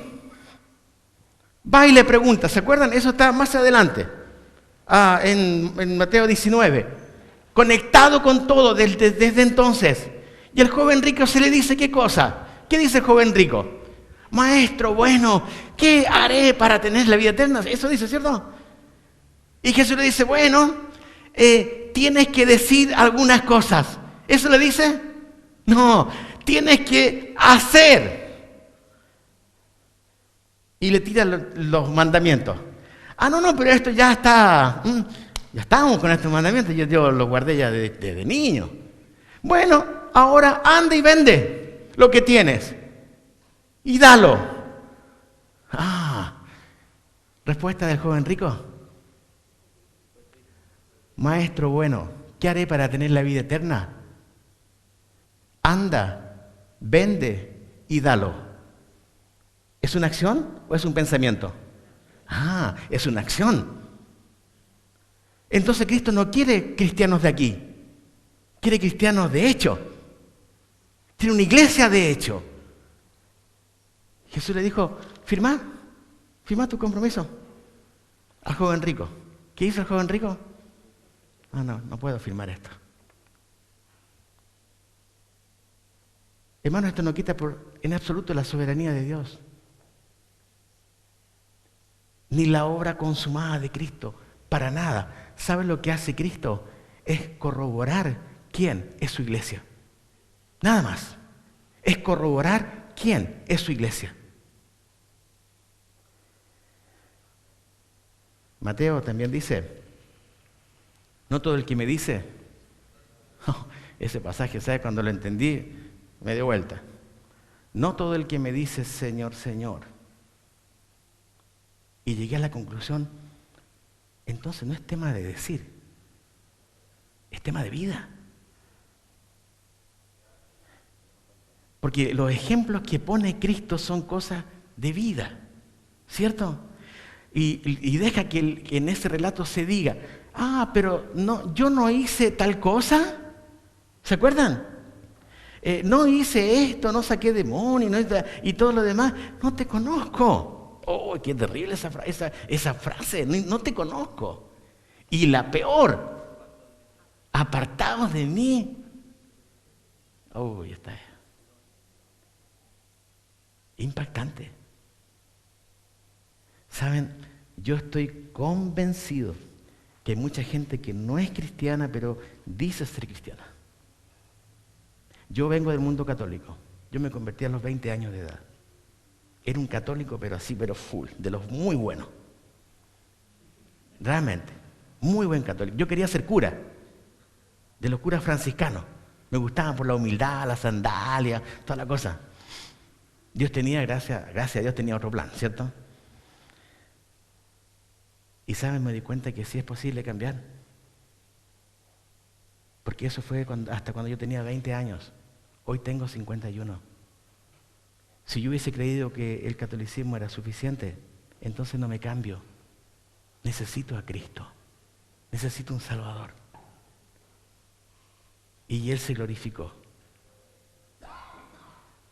va y le pregunta, ¿se acuerdan? Eso está más adelante, en Mateo 19. Conectado con todo desde entonces. Y el joven rico se le dice, ¿qué cosa? ¿Qué dice el joven rico? Maestro, bueno, ¿qué haré para tener la vida eterna? Eso dice, ¿cierto? Y Jesús le dice, bueno, tienes que decir algunas cosas. ¿Eso le dice? No, tienes que hacer. Y le tira los mandamientos. No, pero esto ya está... Ya estábamos con estos mandamientos, yo los guardé ya desde niño. Bueno, ahora anda y vende lo que tienes y dalo. Respuesta del joven rico. Maestro bueno, ¿qué haré para tener la vida eterna? Anda, vende y dalo. ¿Es una acción o es un pensamiento? Es una acción. Entonces Cristo no quiere cristianos de aquí, quiere cristianos de hecho. Tiene una iglesia de hecho. Jesús le dijo, firma tu compromiso al joven rico. ¿Qué hizo el joven rico? No puedo firmar esto. Hermano, esto no quita en absoluto la soberanía de Dios, ni la obra consumada de Cristo, para nada. ¿Saben lo que hace Cristo? Es corroborar quién es su iglesia. Nada más. Es corroborar quién es su iglesia. Mateo también dice, no todo el que me dice, ese pasaje, ¿sabes? Cuando lo entendí, me dio vuelta. No todo el que me dice, Señor, Señor. Y llegué a la conclusión, entonces no es tema de decir, es tema de vida. Porque los ejemplos que pone Cristo son cosas de vida, ¿cierto? Y deja que en ese relato se diga, pero no, yo no hice tal cosa, ¿se acuerdan? No hice esto, no saqué demonios y todo lo demás, no te conozco. ¡Oh, qué terrible esa frase! No te conozco. Y la peor, apartados de mí. Ya está. Impactante. ¿Saben? Yo estoy convencido que hay mucha gente que no es cristiana, pero dice ser cristiana. Yo vengo del mundo católico. Yo me convertí a los 20 años de edad. Era un católico, pero full, de los muy buenos. Realmente, muy buen católico. Yo quería ser cura, de los curas franciscanos. Me gustaban por la humildad, la sandalia, toda la cosa. Dios tenía, gracias a Dios, tenía otro plan, ¿cierto? Y ¿saben? Me di cuenta que sí es posible cambiar. Porque eso fue hasta cuando yo tenía 20 años. Hoy tengo 51. Si yo hubiese creído que el catolicismo era suficiente, entonces no me cambio. Necesito a Cristo. Necesito un Salvador. Y Él se glorificó.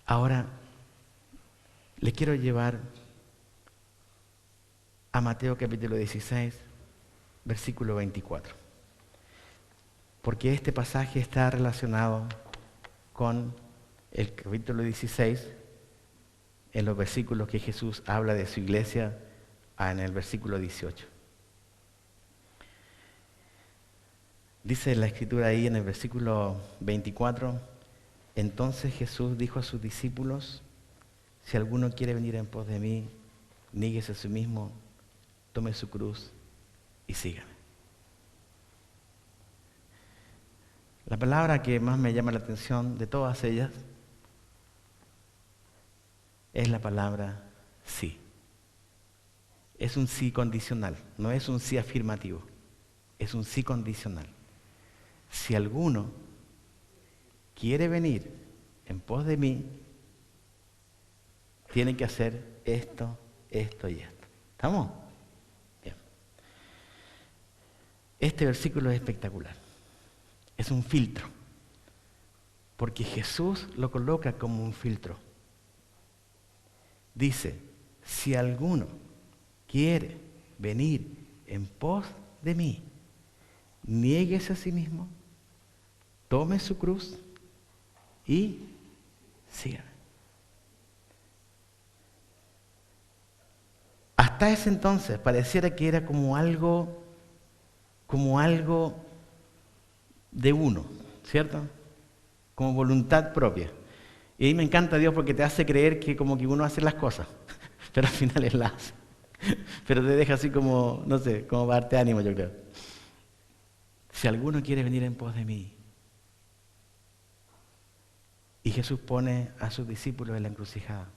Ahora, le quiero llevar a Mateo capítulo 16, versículo 24. Porque este pasaje está relacionado con el capítulo 16, en los versículos que Jesús habla de su iglesia, en el versículo 18. Dice la escritura ahí en el versículo 24, entonces Jesús dijo a sus discípulos, si alguno quiere venir en pos de mí, níguese a sí mismo, tome su cruz y sígame. La palabra que más me llama la atención de todas ellas es la palabra sí. Es un sí condicional, no es un sí afirmativo, es un sí condicional. Si alguno quiere venir en pos de mí, tiene que hacer esto, esto y esto. ¿Estamos? Bien. Este versículo es espectacular. Es un filtro. Porque Jesús lo coloca como un filtro. Dice, si alguno quiere venir en pos de mí, niéguese a sí mismo, tome su cruz y sígame. Hasta ese entonces pareciera que era como algo de uno, ¿cierto? Como voluntad propia. Y ahí me encanta Dios porque te hace creer que como que uno hace las cosas, pero al final Él las hace. Pero te deja así como, no sé, como para darte ánimo, yo creo. Si alguno quiere venir en pos de mí. Y Jesús pone a sus discípulos en la encrucijada.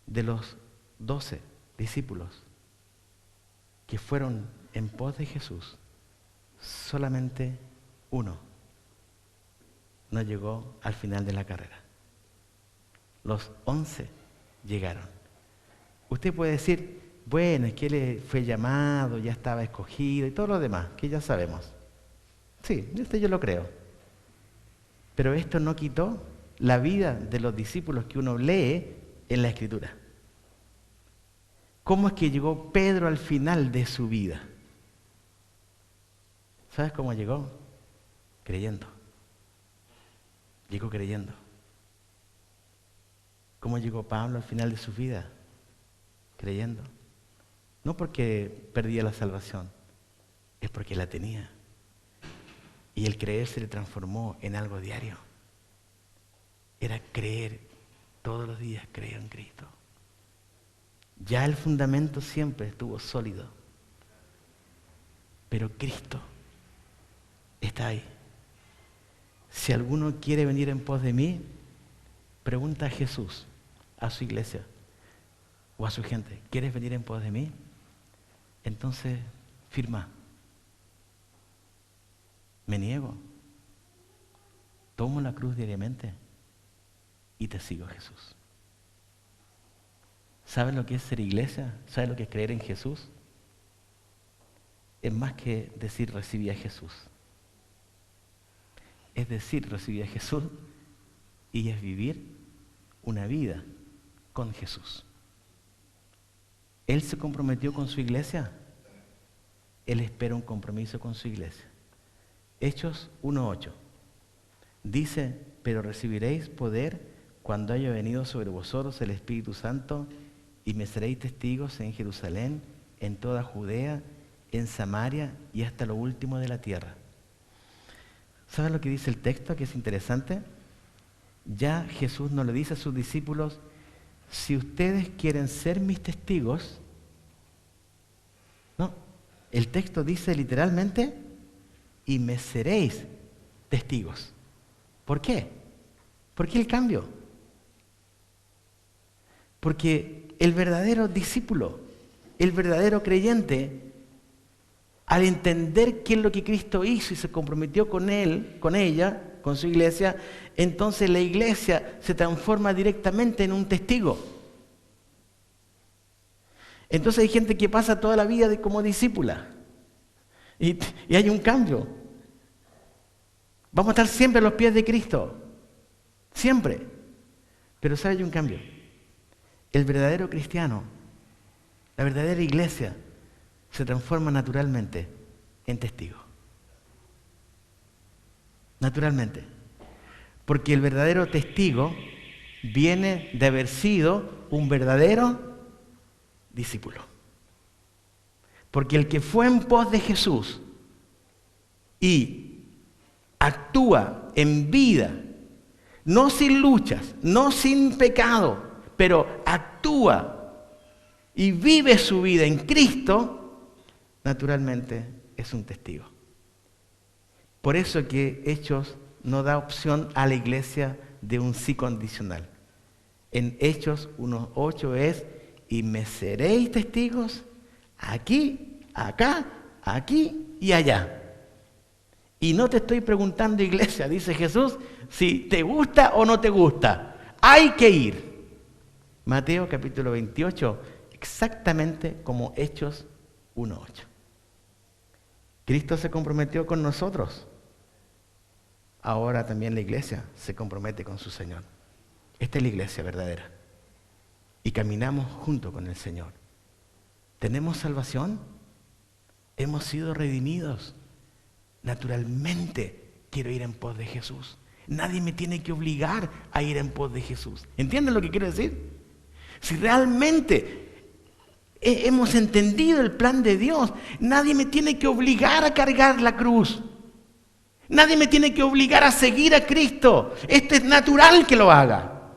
De los 12 discípulos que fueron en pos de Jesús, solamente uno no llegó al final de la carrera. Los 11 llegaron. Usted puede decir, bueno, es que él fue llamado, ya estaba escogido y todo lo demás, que ya sabemos. Sí, yo lo creo. Pero esto no quitó la vida de los discípulos que uno lee en la Escritura. ¿Cómo es que llegó Pedro al final de su vida? ¿Sabes cómo llegó? Creyendo. Llegó creyendo. ¿Cómo llegó Pablo al final de su vida? Creyendo. No porque perdía la salvación, es porque la tenía. Y el creer se le transformó en algo diario. Era creer, todos los días creo en Cristo. Ya el fundamento siempre estuvo sólido. Pero Cristo está ahí. Si alguno quiere venir en pos de mí, pregunta a Jesús, a su iglesia o a su gente, ¿quieres venir en pos de mí? Entonces, firma. Me niego. Tomo la cruz diariamente y te sigo, Jesús. ¿Sabes lo que es ser iglesia? ¿Sabes lo que es creer en Jesús? Es más que decir recibí a Jesús. Es decir, recibí a Jesús y es vivir una vida con Jesús. Él se comprometió con su iglesia. Él espera un compromiso con su iglesia. Hechos 1:8. Dice, pero recibiréis poder cuando haya venido sobre vosotros el Espíritu Santo y me seréis testigos en Jerusalén, en toda Judea, en Samaria y hasta lo último de la tierra. ¿Sabes lo que dice el texto, que es interesante? Ya Jesús no le dice a sus discípulos, si ustedes quieren ser mis testigos, no, el texto dice literalmente, y me seréis testigos. ¿Por qué? ¿Por qué el cambio? Porque el verdadero discípulo el verdadero creyente, al entender qué es lo que Cristo hizo y se comprometió con él, con ella, con su iglesia, entonces la iglesia se transforma directamente en un testigo. Entonces hay gente que pasa toda la vida como discípula y hay un cambio. Vamos a estar siempre a los pies de Cristo, siempre. Pero ¿sabe? Hay un cambio. El verdadero cristiano, la verdadera iglesia, se transforma naturalmente en testigo. Naturalmente. Porque el verdadero testigo viene de haber sido un verdadero discípulo. Porque el que fue en pos de Jesús y actúa en vida, no sin luchas, no sin pecado, pero actúa y vive su vida en Cristo, naturalmente es un testigo. Por eso que Hechos no da opción a la iglesia de un sí condicional. En Hechos 1:8 es: y me seréis testigos aquí, acá, aquí y allá. Y no te estoy preguntando, iglesia, dice Jesús, si te gusta o no te gusta. Hay que ir. Mateo capítulo 28, exactamente como Hechos 1:8. Cristo se comprometió con nosotros. Ahora también la iglesia se compromete con su Señor. Esta es la iglesia verdadera. Y caminamos junto con el Señor. ¿Tenemos salvación? ¿Hemos sido redimidos? Naturalmente quiero ir en pos de Jesús. Nadie me tiene que obligar a ir en pos de Jesús. ¿Entienden lo que quiero decir? Si realmente hemos entendido el plan de Dios, nadie me tiene que obligar a cargar la cruz. Nadie me tiene que obligar a seguir a Cristo. Esto es natural que lo haga.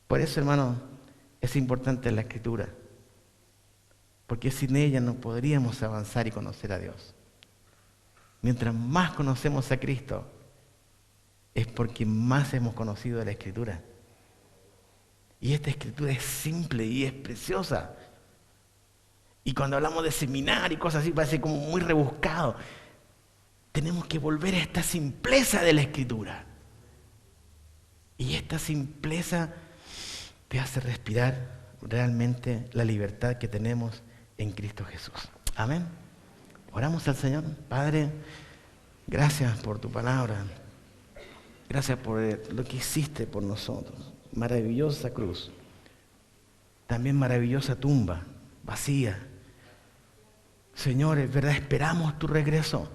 Por eso, hermano, es importante la Escritura. Porque sin ella no podríamos avanzar y conocer a Dios. Mientras más conocemos a Cristo, es porque más hemos conocido de la Escritura. Y esta Escritura es simple y es preciosa. Y cuando hablamos de seminario y cosas así, parece como muy rebuscado. Tenemos que volver a esta simpleza de la Escritura. Y esta simpleza te hace respirar realmente la libertad que tenemos en Cristo Jesús. Amén. Oramos al Señor. Padre, gracias por tu palabra. Gracias por lo que hiciste por nosotros. Maravillosa cruz. También maravillosa tumba, vacía. Señor, es verdad, esperamos tu regreso.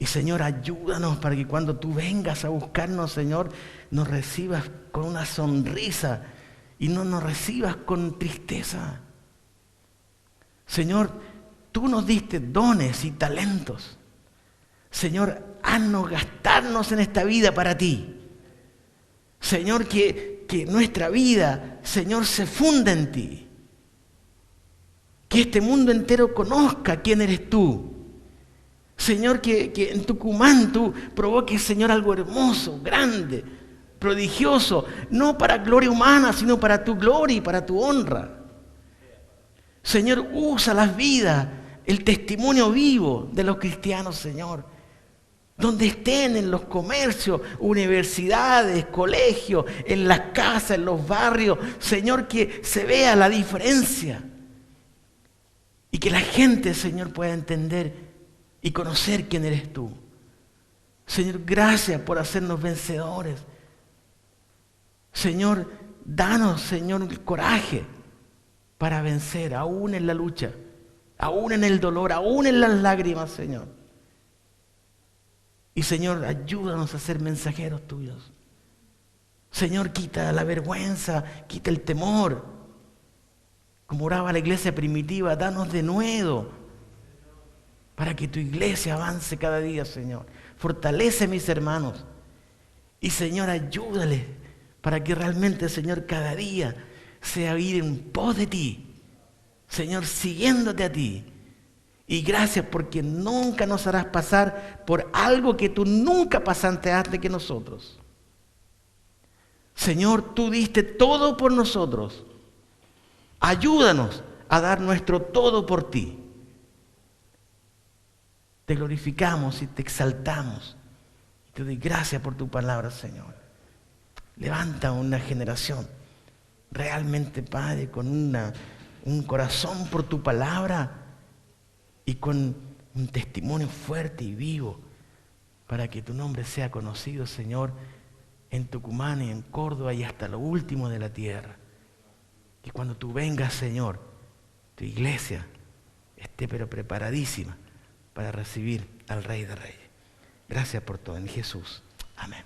Y Señor, ayúdanos para que cuando tú vengas a buscarnos, Señor, nos recibas con una sonrisa y no nos recibas con tristeza. Señor, tú nos diste dones y talentos. Señor, haznos gastarnos en esta vida para ti. Señor, que nuestra vida, Señor, se funda en ti. Que este mundo entero conozca quién eres tú. Señor, que en Tucumán tú provoques, Señor, algo hermoso, grande, prodigioso, no para gloria humana, sino para tu gloria y para tu honra. Señor, usa las vidas, el testimonio vivo de los cristianos, Señor, donde estén en los comercios, universidades, colegios, en las casas, en los barrios, Señor, que se vea la diferencia y que la gente, Señor, pueda entender y conocer quién eres tú. Señor, gracias por hacernos vencedores. Señor, danos, Señor, el coraje para vencer, aún en la lucha, aún en el dolor, aún en las lágrimas, Señor. Y Señor, ayúdanos a ser mensajeros tuyos. Señor, quita la vergüenza, quita el temor. Como oraba la iglesia primitiva, danos de nuevo para que tu iglesia avance cada día, Señor. Fortalece a mis hermanos. Y, Señor, ayúdales para que realmente, Señor, cada día sea ir en pos de ti. Señor, siguiéndote a ti. Y gracias porque nunca nos harás pasar por algo que tú nunca pasaste antes que nosotros. Señor, tú diste todo por nosotros. Ayúdanos a dar nuestro todo por ti. Te glorificamos y te exaltamos. Te doy gracias por tu palabra, Señor. Levanta una generación realmente, Padre, con un corazón por tu palabra y con un testimonio fuerte y vivo para que tu nombre sea conocido, Señor, en Tucumán y en Córdoba y hasta lo último de la tierra. Y cuando tú vengas, Señor, tu iglesia esté pero preparadísima para recibir al Rey de Reyes. Gracias por todo en Jesús. Amén.